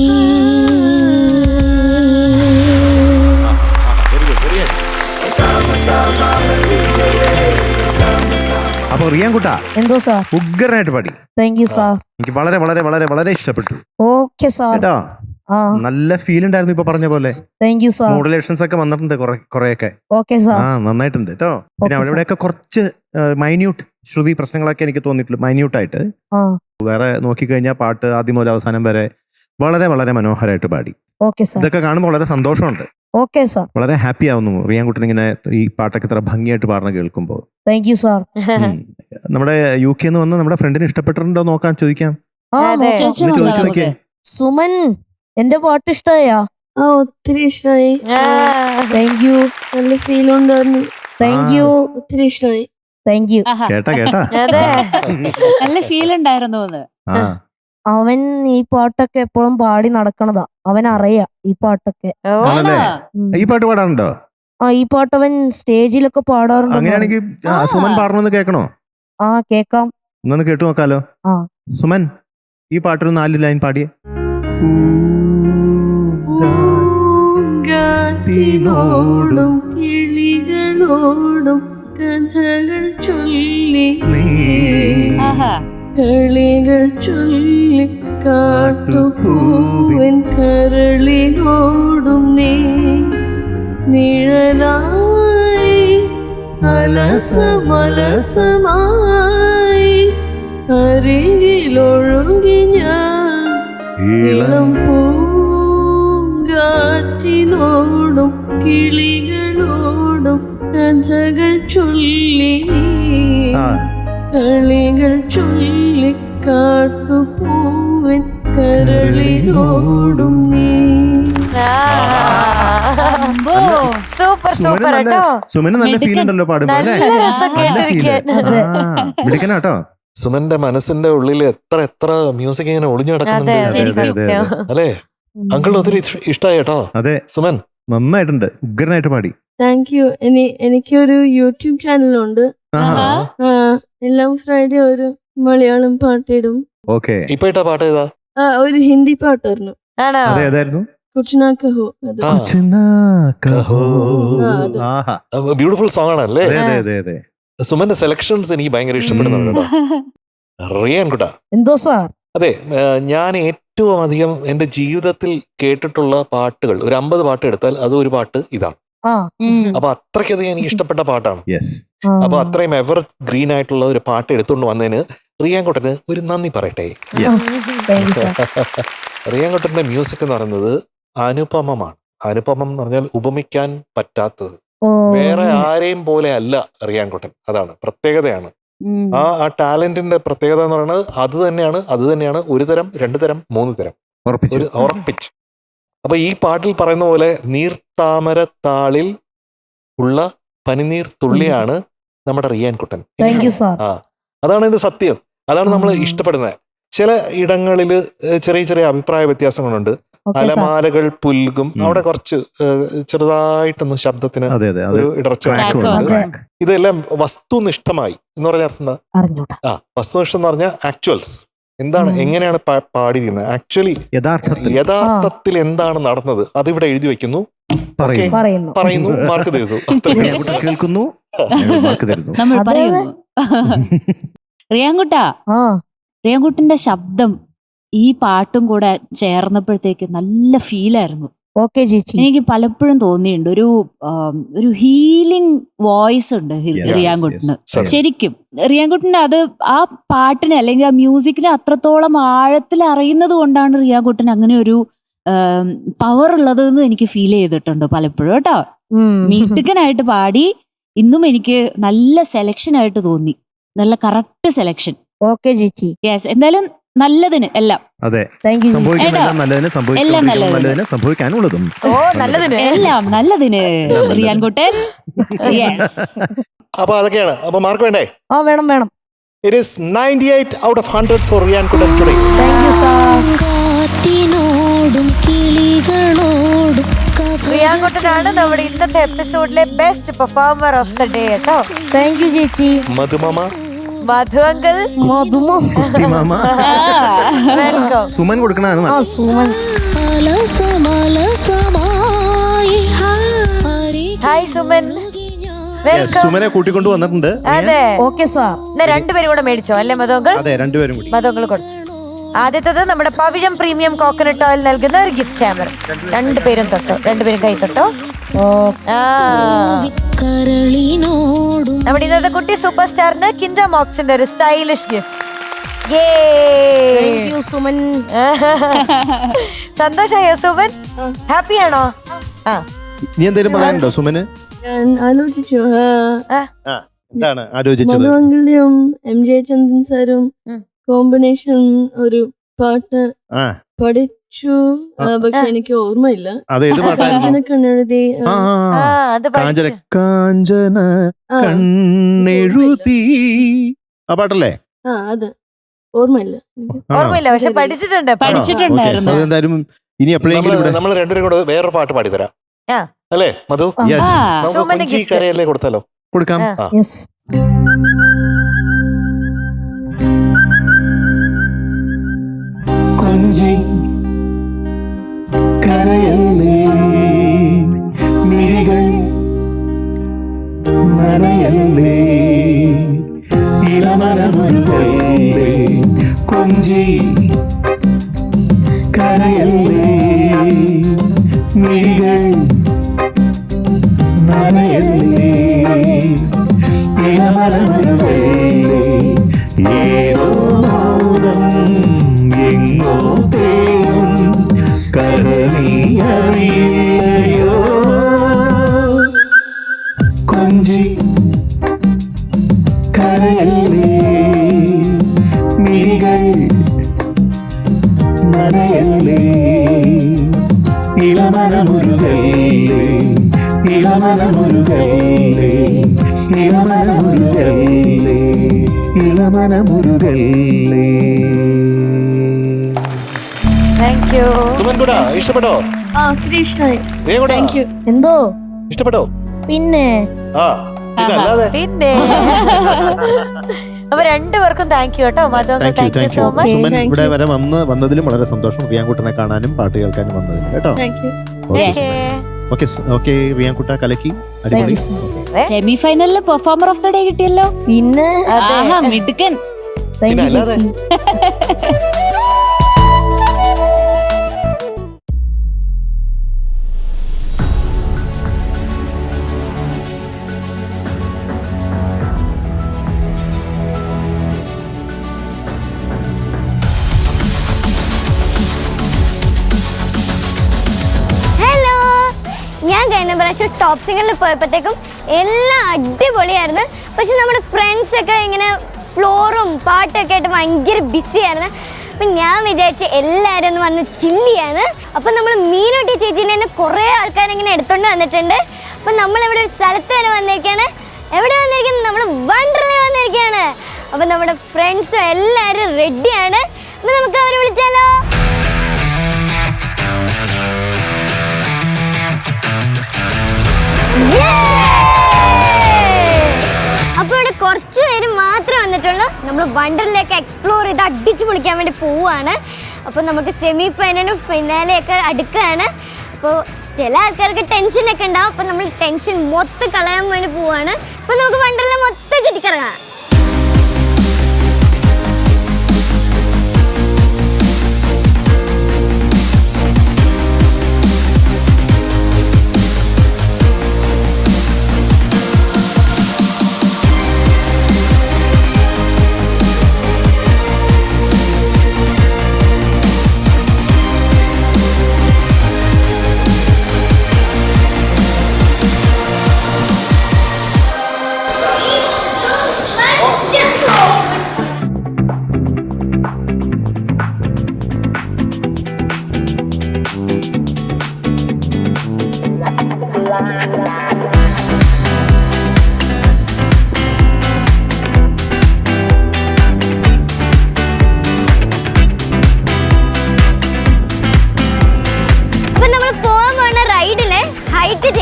അപ്പൊ റിയാൻകുട്ട എന്തോ സാർ? ഉഗ്രനായിട്ട് പാടി. Thank you sir. എനിക്ക് വളരെ വളരെ വളരെ വളരെ ഇഷ്ടപ്പെട്ടു ഓക്കെ സാർ. കേട്ടോ. ആ നല്ല ഫീൽ ഉണ്ടായിരുന്നു ഇപ്പൊ പറഞ്ഞ പോലെ. Thank you sir. മോഡുലേഷൻസ് ഒക്കെ വന്നിട്ടുണ്ട് കുറെയൊക്കെ. Okay sir. ആ നന്നായിട്ടുണ്ട് കേട്ടോ. പിന്നെ Okay, അവിടെയൊക്കെ കുറച്ച് മൈന്യൂട്ട് ശ്രുതി പ്രശ്നങ്ങളൊക്കെ എനിക്ക് തോന്നിയിട്ടുള്ളൂ. മൈന്യൂട്ടായിട്ട് ആ വേറെ നോക്കിക്കഴിഞ്ഞാൽ പാട്ട് ആദ്യം മുതൽ അവസാനം വരെ വളരെ വളരെ മനോഹരമായിട്ട് പാടി. Okay sir. ഇതൊക്കെ കാണുമ്പോൾ വളരെ സന്തോഷമുണ്ട്. Okay sir. വളരെ ഹാപ്പി ആവുന്നു റിയാൻകുട്ടൻ ഇങ്ങനെ ഈ പാട്ടൊക്കെ ഇത്ര ഭംഗിയായിട്ട് പാടുന്ന കേൾക്കുമ്പോൾ. Thank you sir. നമ്മുടെ UK ന്ന് വന്ന് നമ്മുടെ ഫ്രണ്ടിന് ഇഷ്ടപ്പെട്ടിട്ടുണ്ടോ നോക്കാൻ ചോദിക്കാം. ആ അതെ. ചോദിച്ചു ഒന്ന് ചോദിച്ചു നോക്കാം. നോക്കിയേ. സുമൻ എന്റെ പാട്ട് ഇഷ്ടമായാ? ഒത്തിരി ഇഷ്ടമായി. Thank you. നല്ല ഫീൽ ഉണ്ടായിരുന്നു. Thank you. ഒത്തിരി ഇഷ്ടമായി. Thank you. കേട്ടാ അതെ. നല്ല ഫീൽ ഉണ്ടായിരുന്നു എന്ന്. ആ അവൻ ഈ പാട്ടൊക്കെ എപ്പോഴും പാടി നടക്കണതാ. അവൻ അറിയാ ഈ പാട്ടൊക്കെ. ആണല്ലേ? ഉം. ഈ പാട്ട് പാടാറുണ്ടോ? ആ ഈ പാട്ട് അവൻ സ്റ്റേജിലൊക്കെ പാടാറുണ്ട്. അങ്ങനെയാണെങ്കിൽ സുമൻ പാടണമെന്ന് കേൾക്കണോ? ആ കേക്കാം. എന്നൊന്ന് കേട്ടു നോക്കാലോ. ആ. സുമൻ ഈ പാട്ടൊരു 4 ലൈൻ പാടിയേ. പൂങ്കാറ്റിനോടും കിളികളോടും കഥകൾ ചൊല്ലി ആഹാ. കളികൾ ചൊല്ലി കാട്ടുപൂവൻ കരളിനോടും നീ നിഴലായി അലസമലസമായി അരികിലൊഴുകി ഞാൻ ഇളം പൂങ്കാറ്റിനോടും കിളികളോടും കഥകൾ ചൊല്ലി ആ. കളികൾ ചൊല്ലി കാട്ടുപൂവൻ കരളിനോടും നീ. സൂപ്പർ സൂപ്പർ കേട്ടോ. സുമന് നല്ല ഫീൽ ഉണ്ടല്ലോ പാടുമ്പോ അല്ലേ? നല്ല രസം കേട്ടിരിക്കാൻ. മിടുക്കനാട്ടോ. സുമന്റെ മനസ്സിന്റെ ഉള്ളിൽ എത്ര എത്ര മ്യൂസിക് ഇങ്ങനെ ഒളിഞ്ഞു അതെ കിടക്കുന്നുണ്ട് അതെ സത്യം. അല്ലേ? അങ്കിളിന് ഒത്തിരി ഇഷ്ടമായി കേട്ടോ അതെ സുമൻ. നന്നായിട്ടുണ്ട്. ഉഗ്രനായിട്ട് പാടി. Thank you. എനിക്കൊരു യൂട്യൂബ് ചാനലുണ്ട്. ആഹാ. എല്ലാം ഫ്രൈഡേ ഒരു മലയാളം പാട്ടിടും. ഓക്കെ. ഇപ്പൊ ഇട്ട പാട്ട് ഏതാ? ഒരു ഹിന്ദി പാട്ടായിരുന്നു. ആണോ? അതെ ഏതായിരുന്നു? കുച്ച്നാ കഹോ. അത് ആ. കുച്ച്നാ കഹോ. അത്. ആഹാ. ബ്യൂട്ടിഫുൾ സോങ് ആണല്ലേ? അതെ അതെ അതെ അതെ. സുമന്റെ സെലക്ഷൻസ് എനിക്ക് ഭയങ്കര ഇഷ്ടപ്പെടുന്നുണ്ട് കേട്ടോ. റിയാൻ കുട്ടാ. എന്തോ സാർ? അതെ, ഞാൻ ഏറ്റവും അധികം എന്റെ ജീവിതത്തിൽ കേട്ടിട്ടുള്ള പാട്ടുകൾ ഒരു 50 പാട്ട് എടുത്താൽ അത് ഒരു പാട്ട് ഇതാണ്. ആ അപ്പൊ അത്രയ്ക്കധികം എനിക്ക് ഇഷ്ടപ്പെട്ട പാട്ടാണ്. യെസ്. ആ. അപ്പൊ അത്രയും എവർ ഗ്രീൻ ആയിട്ടുള്ള ഒരു പാട്ട് എടുത്തുകൊണ്ട് വന്നതിന് റിയാൻകുട്ടന് ഒരു നന്ദി പറയട്ടെ. Thank you sir. റിയാൻകുട്ടന്റെ മ്യൂസിക് എന്ന് പറയുന്നത് അനുപമമാണ്. അനുപമം എന്ന് പറഞ്ഞാൽ ഉപമിക്കാൻ പറ്റാത്തത്. ഓ വേറെ ആരെയും പോലെ അല്ല റിയാൻകുട്ടൻ. അതാണ് പ്രത്യേകതയാണ്. ആ ടാലന്റിന്റെ പ്രത്യേകത എന്ന് പറയുന്നത് അത് തന്നെയാണ് 1 തരം 2 തരം 3 തരം ഉറപ്പിച്ചു. ഉറപ്പിച്ച്. അപ്പൊ ഈ പാട്ടിൽ പറയുന്ന പോലെ നീർത്താമരത്താളിൽ ഉള്ള പനിനീർ തുള്ളിയാണ് നമ്മുടെ റിയാൻകുട്ടൻ. Thank you sir. ആ അതാണ് ഇത് സത്യം. അതാണ് നമ്മൾ ഇഷ്ടപ്പെടുന്നത്. ചില ഇടങ്ങളിൽ ചെറിയ ചെറിയ അഭിപ്രായ വ്യത്യാസങ്ങളുണ്ട്. Okay sir. അലമാലകൾ പുൽകും, അവിടെ കുറച്ച് ചെറുതായിട്ടൊന്ന് ശബ്ദത്തിന് അതെ അതെ ഒരു അതെ. ഇടർച്ച Track ഉണ്ട്. ഉണ്ട്, അതെ. track. ഇതെല്ലാം വസ്തുനിഷ്ഠമായി എന്ന് പറഞ്ഞ അർത്ഥം എന്താ? അറിഞ്ഞൂടാ. വസ്തുനിഷ്ഠം എന്ന് പറഞ്ഞാൽ ആക്ച്വൽസ് എന്താണ്, എങ്ങനെയാണ് പാടിയിരിക്കുന്നത്, ആക്ച്വലി യഥാർത്ഥത്തിൽ എന്താണ് നടന്നത് അതിവിടെ എഴുതി വെക്കുന്നു, പറയുന്നു, മാർക്ക് തരുന്നു. കേൾക്കുന്നു, മാർക്ക് തരുന്നു. നമ്മൾ പറയുന്നു. റിയാൻകുട്ടാ, റിയാൻകുട്ടിന്റെ ശബ്ദം ഈ പാട്ടും കൂടെ ചേർന്നപ്പോഴത്തേക്ക് നല്ല ഫീലായിരുന്നു. ഓക്കെ ചേച്ചി. എനിക്ക് പലപ്പോഴും തോന്നിയിട്ടുണ്ട് ഒരു ഹീലിംഗ് വോയിസ് ഉണ്ട് റിയാൻകുട്ടിന്. ശരിക്കും റിയാൻകുട്ടിന് അത് ആ പാട്ടിന് അല്ലെങ്കിൽ ആ മ്യൂസിക്കിന് അത്രത്തോളം ആഴത്തിൽ അറിയുന്നത് കൊണ്ടാണ് റിയാൻകുട്ടിന് അങ്ങനെ ഒരു പവർ ഉള്ളത് എന്ന് എനിക്ക് ഫീൽ ചെയ്തിട്ടുണ്ട് പലപ്പോഴും കേട്ടോ. മിടുക്കനായിട്ട് പാടി. ഇന്നും എനിക്ക് നല്ല സെലക്ഷൻ ആയിട്ട് തോന്നി, നല്ല കറക്റ്റ് സെലക്ഷൻ. ഓക്കെ ചേച്ചി. യെസ്, എന്തായാലും നല്ലതിന് എല്ലാം. അതെ, താങ്ക് യു. സംഭവിക്കുന്നതെല്ലാം നല്ലതിന്, സംഭവിക്കുന്നത് നല്ലതിന്, സംഭവിക്കാനുള്ളതും നല്ലതിന് എല്ലാം നല്ലതിന്. റിയാൻ കുട്ടൻ. യെസ്. അപ്പൊ അതൊക്കെയാണ്. അപ്പൊ മാർക്ക് വേണ്ടേ? ആ വേണം വേണം. It is 98 out of 100 for Riyan Kutan today. Thank you sir. Riyan കുട്ടനാണ് നമ്മുടെ ഇന്നത്തെ എപ്പിസോഡിലെ best performer of the day കേട്ടോ. താങ്ക് യു ചേച്ചി. മധുമാമ, മധു അങ്കിൾ, മാമ വെൽക്കം. സുമൻ കൊടുക്കണ. സുമൻ. Hi Suman, welcome. സുമനെ കൂട്ടിക്കൊണ്ട് വന്നിട്ടുണ്ട്. അതെ, ഓക്കെ സാർ. എന്നാ രണ്ടുപേരും കൂടെ മേടിച്ചോ അല്ലേ മധു അങ്കിൾ? അതെ, രണ്ടുപേരും കൂടി. മധു അങ്കിൾ കൊടുത്തു. ആദ്യത്തേത് നമ്മുടെ പവിഴം പ്രീമിയം കോക്കനട്ട് ഓയിൽ നൽകുന്ന ഒരു ഗിഫ്റ്റ് ചാമ്പർ. രണ്ടുപേരും തൊട്ടോ, രണ്ടുപേരും കൈ തൊട്ടോ. നമ്മുടെ ഇന്നത്തെ കുട്ടി സൂപ്പർ സ്റ്റാറിന് കിൻഡർ മോക്സിന്റെ ഒരു stylish gift. Thank you Suman. സന്തോഷായോ സുമൻ? ഹാപ്പിയാണോ? നീ എന്തെങ്കിലും പറയാനുണ്ടോ സുമന്? ഞാൻ ആലോചിച്ചു. എന്താണ് ആലോചിച്ചത്? മധുവങ്കിളും എം ജെ ചന്ദ്രൻ സാറും കോമ്പിനേഷൻ ഒരു പാട്ട് പഠിച്ചു, പക്ഷെ എനിക്ക് ഓർമ്മയില്ല. അതേത് പാട്ടായിരുന്നു? കാഞ്ചനക്കണ്ണെഴുതി. അത് കാഞ്ചന കാഞ്ചന കണ്ണെഴുതി ആ പാട്ടല്ലേ? അത് ഓർമ്മയില്ല. ഓർമ്മയില്ല, പക്ഷെ പഠിച്ചിട്ടുണ്ട്. പഠിച്ചിട്ടുണ്ടായിരുന്നു. അതെന്തായാലും ഇനി എപ്പോഴെങ്കിലും ഇവിടെ നമ്മൾ രണ്ടുപേരും കൂടെ വേറൊരു പാട്ട് പാടിത്തരാം അല്ലേ മധു? സുമന് നമുക്ക് gift. കരയല്ലേ കൊടുത്താലോ? കൊടുക്കാം. യെസ്. കൊഞ്ചി കരയല്ലേ മിഴികൾ നനയല്ലേ ഇളമനമുരുകല്ലേ കൊഞ്ചി കരയല്ലേ മിഴികൾ നനയല്ലേ ഇളമനമുരുകല്ലേ ഏതോ മൗനം എങ്ങോ തേടും കരനീയറിയോ കൊഞ്ചി കരയല്ലേ മിഴികൾ നനയല്ലേ ഇളമനമുരുകല്ലേ ഇളമനമുരുകല്ലേ ഇളമനമുരുകല്ലേ ഇളമനമുരുകല്ലേ. താങ്ക് യു സുമൻ കൂടാ ഇഷ്ടപ്പെട്ടോ? കൃഷ്ണായി. Thank you. എന്തോ ഇഷ്ടപ്പെട്ടോ? പിന്നെ അല്ലാതെ പിന്നെ അപ്പൊ രണ്ടുപേർക്കും താങ്ക് യു കേട്ടോ. Madhu uncle thank you so much. Suman ഇവിടെ വരെ വന്നതിലും വളരെ സന്തോഷം. റിയാൻകുട്ടനെ കാണാനും പാട്ട് കേൾക്കാനും വന്നതിന് കേട്ടോ. ഓക്കെ റിയാൻകുട്ട കലക്കി അടിപൊളി. സെമി ഫൈനലില് പെർഫോമർ ഓഫ് ദ ഡേ കിട്ടിയല്ലോ. പിന്നെ ആഹാ, മിടുക്കൻ. താങ്ക് യു ചേച്ചി. ഞാൻ കഴിഞ്ഞ പ്രാവശ്യം ടോപ്പ് സിംഗറിൽ പോയപ്പോഴത്തേക്കും എല്ലാം അടിപൊളിയായിരുന്നു. പക്ഷെ നമ്മുടെ ഫ്രണ്ട്സൊക്കെ ഇങ്ങനെ ഫ്ലോറും പാട്ടൊക്കെ ആയിട്ട് ഭയങ്കര ബിസി ആയിരുന്നു. അപ്പം ഞാൻ വിചാരിച്ച് എല്ലാവരും ഒന്ന് വന്ന് ചില്ലിയാണ്. അപ്പം നമ്മൾ മീനൂട്ടി ചേച്ചീനെ തന്നെ കുറേ ആൾക്കാരിങ്ങനെ എടുത്തുകൊണ്ട് വന്നിട്ടുണ്ട്. അപ്പം നമ്മളിവിടെ ഒരു സ്ഥലത്ത് വരെ വന്നിരിക്കുകയാണ്. എവിടെ വന്നിരിക്കുന്നത്? നമ്മൾ വണ്ടർലേ വന്നിരിക്കുകയാണ്. അപ്പം നമ്മുടെ ഫ്രണ്ട്സും എല്ലാവരും റെഡിയാണ്. അപ്പം നമുക്ക് അവരെ വിളിച്ചാലോ? അപ്പൊ ഇവിടെ കുറച്ച് പേര് മാത്രമേ വന്നിട്ടുള്ളൂ. നമ്മൾ വണ്ടർലേക്ക് എക്സ്പ്ലോർ ചെയ്ത് അടിച്ചു പൊളിക്കാൻ വേണ്ടി പോവുകയാണ്. അപ്പോൾ നമുക്ക് സെമി ഫൈനലും ഫിനാലെയൊക്കെ അടുക്കുകയാണ്. അപ്പോൾ ചില ആൾക്കാർക്ക് ടെൻഷനൊക്കെ ഉണ്ടാവും. അപ്പോൾ നമ്മൾ ടെൻഷൻ മൊത്തം കളയാൻ വേണ്ടി പോവുകയാണ്. അപ്പോൾ നമുക്ക് വണ്ടർല മൊത്തം ചുറ്റിക്കറങ്ങാം.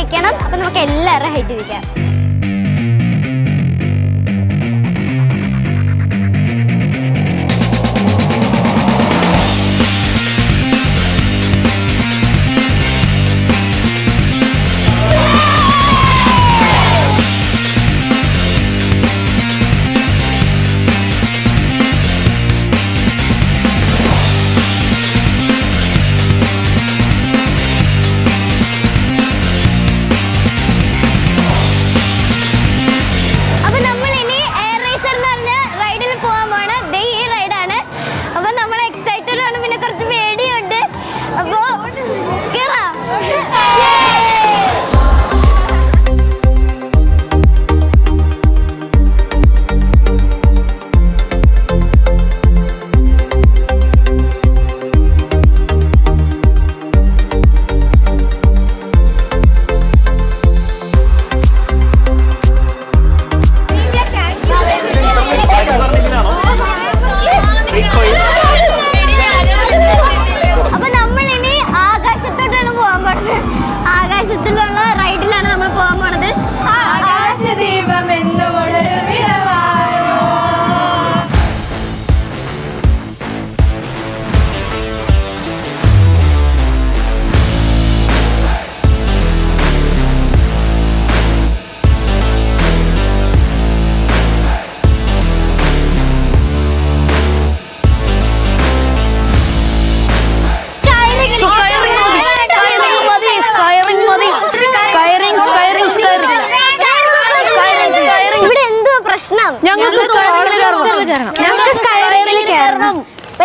നിൽക്കണം. അപ്പൊ നമുക്ക് എല്ലാവരും ഹൈറ്റ് നിൽക്കാം.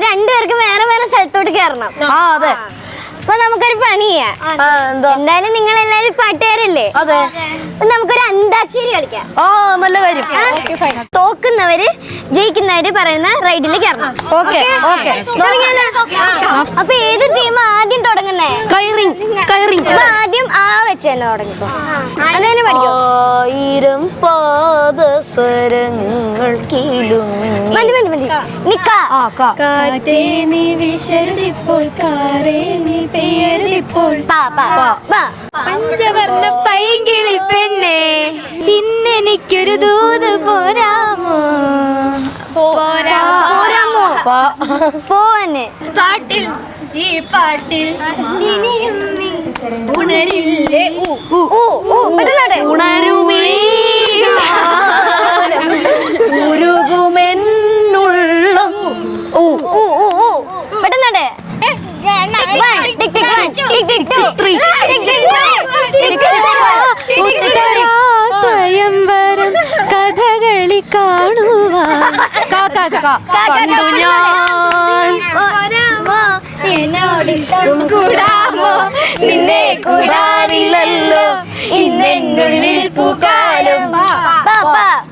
രണ്ടുപേർക്ക് വേറെ വേറെ സ്ഥലത്തോട്ട് കയറണം. അതെ. അപ്പൊ നമുക്കൊരു പണി ചെയ്യാം. എന്തായാലും നിങ്ങൾ എല്ലാരും പാട്ടുകാരല്ലേ? അതെ. നമുക്കൊരു അന്താക്ഷരി കളിക്കാം. നല്ല കാര്യം. തോക്കുന്നവര് ജയിക്കുന്നവര് പറയുന്ന റൈഡിൽ കയറണം. അപ്പൊ ഏത് ടീം ആദ്യം തുടങ്ങുന്നേ? ആദ്യം ആ വെച്ച് തന്നെ തുടങ്ങിക്കോ. അതന്നെ പഠിക്കോ. 1000 പാദസരങ്ങൾ മതി മതി മതി. നീ വിശരുതിപ്പോൾ കാറേ നീ പെയ്യരുതിപ്പോൾ പഞ്ചവർണ്ണ പൈങ്കിളി പെണ്ണേ ഇന്നെനിക്കൊരു ദൂത് പോരാമോ പോരാമോ പോവന്നെ പാട്ടിൽ ഈ പാട്ടിൽ ഇനിയും നീ ഉണരില്ലേ ഉണരുമേ ഉരുകുമെന്നുള്ളം പെട്ടെന്നേ. സ്വയംവരം കഥകളി കാണുവാൻ കൂടാമോ നിന്നെ കൂടാറില്ലല്ലോ ഇന്നെന്നുള്ളിൽ പൂക്കാലം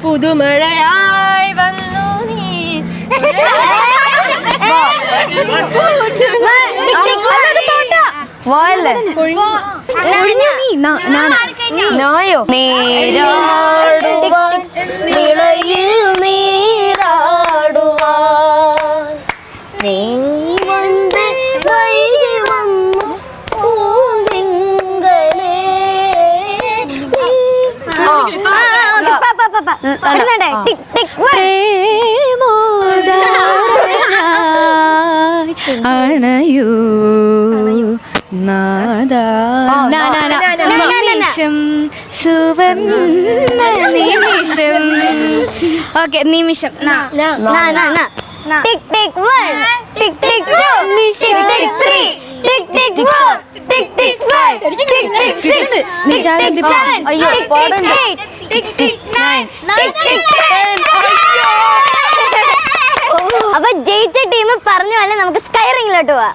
പുതുമഴയായി വന്നു നീ നായോ നീരാടുവാൻ നിളയിൽ നീരാടുവാൻ നീ വന്ന് വൈകി വന്നു പൂന്തിങ്കളേ. അണയൂ നിമിഷം സുവർണ്ണ നിമിഷം. ഓക്കെ നിമിഷം ടിക് ടിക് 1 ടിക് ടിക് 2 ടിക് ടിക് 3 ടിക് ടിക് 4 ടിക് ടിക് 5 ടിക് ടിക് 6 ടിക് ടിക് 7 ടിക് ടിക് 8 ടിക് ടിക് 9 ടിക് ടിക് 10. അപ്പൊ ജയിച്ച ടീം പറഞ്ഞ പോലെ നമുക്ക് സ്കൈ റിംഗിലോട്ട് പോവാം.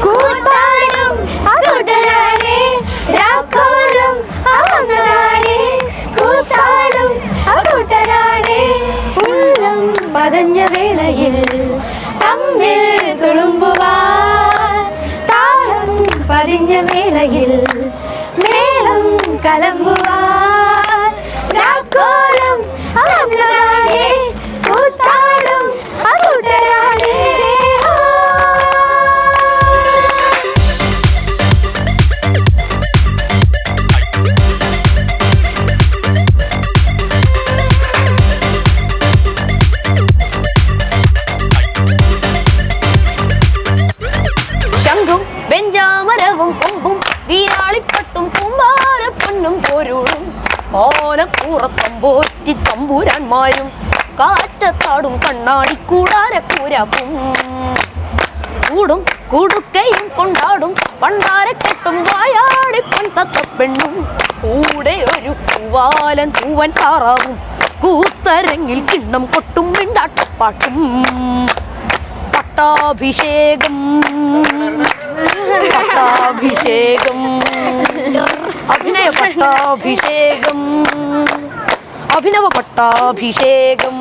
കൂട്ടാനും വേളയിൽ മേളം കലമ്പുവാൻ രാക്കോലം വന്നതാണേ കൂത്താടും കൂട്ടരാണേ. ശംഖും വെഞ്ചാമരവും കൊമ്പും വീരാളിപ്പട്ടും കുമ്പാര പൊന്നും പൊരുളും ഓനപ്പൂറത്തം പോറ്റി തമ്പൂരാന്മാരും കാറ്റത്താടും കണ്ണാടി കൂടാരക്കൂരാക്കും കൂടും കൂടുക്കയും കൊണ്ടാടും പണ്ടാരക്കെട്ടും വായാടി പൊൻതത്തപ്പെണ്ണും കൂടെ ഒരു പൂവാലൻ പൂവൻ താറാവും കൂത്തരങ്ങിൽ കിണ്ണം കൊട്ടും മിണ്ടാട്ടപ്പാട്ടും പട്ടാഭിഷേകം പട്ടാഭിഷേകം അഭിനയ പട്ടാഭിഷേകം അഭിനവ പട്ടാഭിഷേകം.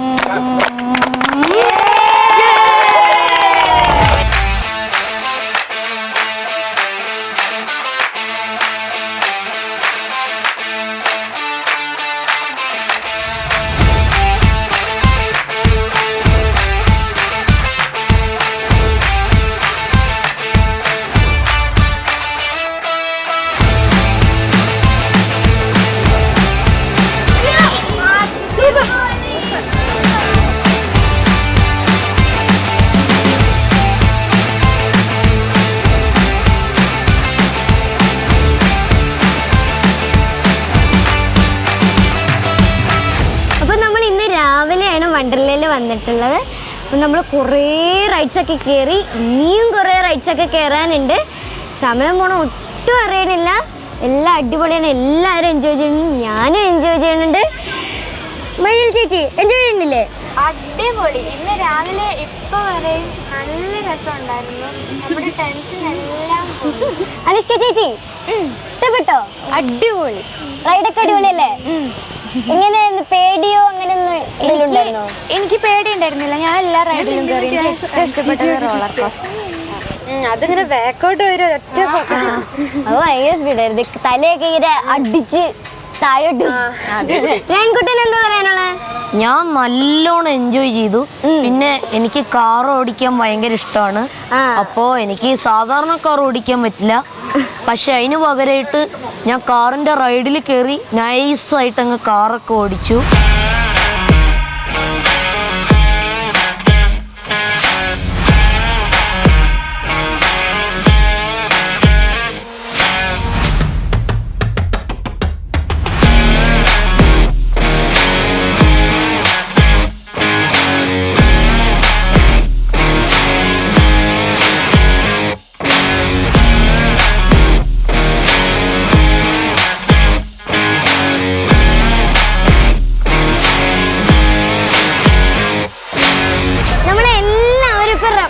വണ്ടർലയിൽ വന്നിട്ടുള്ളത്. അപ്പം നമ്മൾ കുറേ റൈഡ്സൊക്കെ കയറി, ഇനിയും കുറേ റൈഡ്സൊക്കെ കയറാനുണ്ട്. സമയം പോണ ഒട്ടും അറിയണില്ല. എല്ലാം അടിപൊളിയാണ്, എല്ലാവരും എൻജോയ് ചെയ്യുന്നുണ്ട്, ഞാനും എൻജോയ് ചെയ്യുന്നുണ്ട്. മൈനൽ ചേച്ചി എൻജോയ് ചെയ്യുന്നില്ലേ? അടിപൊളി. ഇന്ന് രാവിലെ ഇപ്പൊ വരെ നല്ല രസമുണ്ടായിരുന്നു. നമ്മുടെ ടെൻഷൻ എല്ലാം അനുഷ്ക ചേച്ചി ഇഷ്ടപ്പെട്ടോ? അടിപൊളി. റൈഡൊക്കെ അടിപൊളിയല്ലേ? എങ്ങനെയായിരുന്നു? പേടിയോ അങ്ങനെയൊന്നും? എനിക്ക് പേടിയുണ്ടായിരുന്നില്ല. ഞാൻ എല്ലാ റൈഡിലും കയറി. എനിക്ക് ഏറ്റവും ഇഷ്ടപ്പെട്ടത് റോളർ കോസ്റ്റർ. അതിങ്ങനെ ബാക്കോട്ട് വരും ഒറ്റ. അത് ഭയങ്കര സ്പീഡായിരുന്നു. തലയൊക്കെ ഇങ്ങനെ അടിച്ച് താഴോട്ട്. ട്രെയിൻകുട്ടൻ എന്താ പറയാനുള്ളത്? ഞാൻ നല്ലോണം എൻജോയ് ചെയ്തു. പിന്നെ എനിക്ക് കാർ ഓടിക്കാൻ ഭയങ്കര ഇഷ്ടമാണ്. അപ്പോൾ എനിക്ക് സാധാരണ കാർ ഓടിക്കാൻ പറ്റില്ല. പക്ഷെ അതിന് പകരമായിട്ട് ഞാൻ കാറിൻ്റെ റൈഡിൽ കയറി നൈസായിട്ട് അങ്ങ് കാറൊക്കെ ഓടിച്ചു.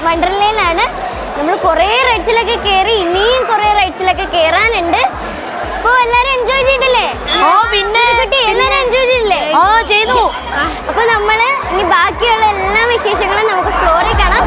വണ്ടർലയിലാണ്. നമ്മൾ കുറേ റൈഡ്സിലൊക്കെ കയറി, ഇനിയും കുറേ റൈഡ്സിലൊക്കെ കയറാനുണ്ട്. അപ്പോൾ എല്ലാവരും എൻജോയ് ചെയ്തില്ലേ? പിന്നെ എല്ലാവരും എൻജോയ് ചെയ്തില്ലേ? ചെയ്തു. അപ്പോൾ നമ്മൾ ഇനി ബാക്കിയുള്ള എല്ലാ വിശേഷങ്ങളും നമുക്ക് ഫ്ലോറിൽ കാണാം.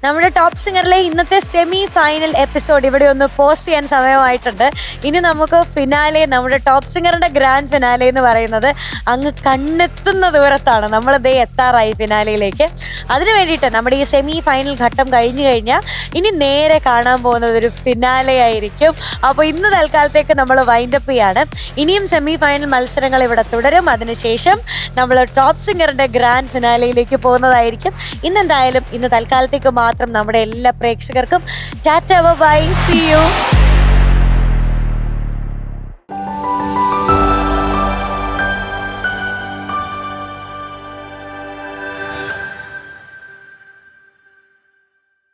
നമ്മുടെ ടോപ്പ് സിംഗറിലെ ഇന്നത്തെ സെമി ഫൈനൽ എപ്പിസോഡ് ഇവിടെ ഒന്ന് പോസ്റ്റ് ചെയ്യാൻ സമയമായിട്ടുണ്ട്. ഇനി നമുക്ക് ഫിനാലെ, നമ്മുടെ ടോപ്പ് സിംഗറിന്റെ ഗ്രാൻഡ് ഫിനാലെ എന്ന് പറയുന്നത് അങ്ങ് കണ്ണെത്തുന്ന ദൂരത്താണ്. നമ്മൾ ദേ എത്താറായി ഫിനാലയിലേക്ക്. അതിനു വേണ്ടിയിട്ട് നമ്മുടെ ഈ സെമി ഫൈനൽ ഘട്ടം കഴിഞ്ഞു കഴിഞ്ഞാൽ ഇനി നേരെ കാണാൻ പോകുന്നത് ഒരു ഫിനാലെ ആയിരിക്കും. അപ്പോൾ ഇന്ന് തൽക്കാലത്തേക്ക് നമ്മൾ വൈൻഡപ്പ് ചെയ്യാണ്. ഇനിയും സെമി ഫൈനൽ മത്സരങ്ങൾ ഇവിടെ തുടരും. അതിനുശേഷം നമ്മൾ ടോപ്പ് സിംഗറിന്റെ ഗ്രാൻഡ് ഫിനാലയിലേക്ക് പോകുന്നതായിരിക്കും. ഇന്നെന്തായാലും ഇന്ന് തൽക്കാലത്തേക്ക് മാത്രം നമ്മുടെ എല്ലാ പ്രേക്ഷകർക്കും ടാറ്റ ബൈ, സീ യു.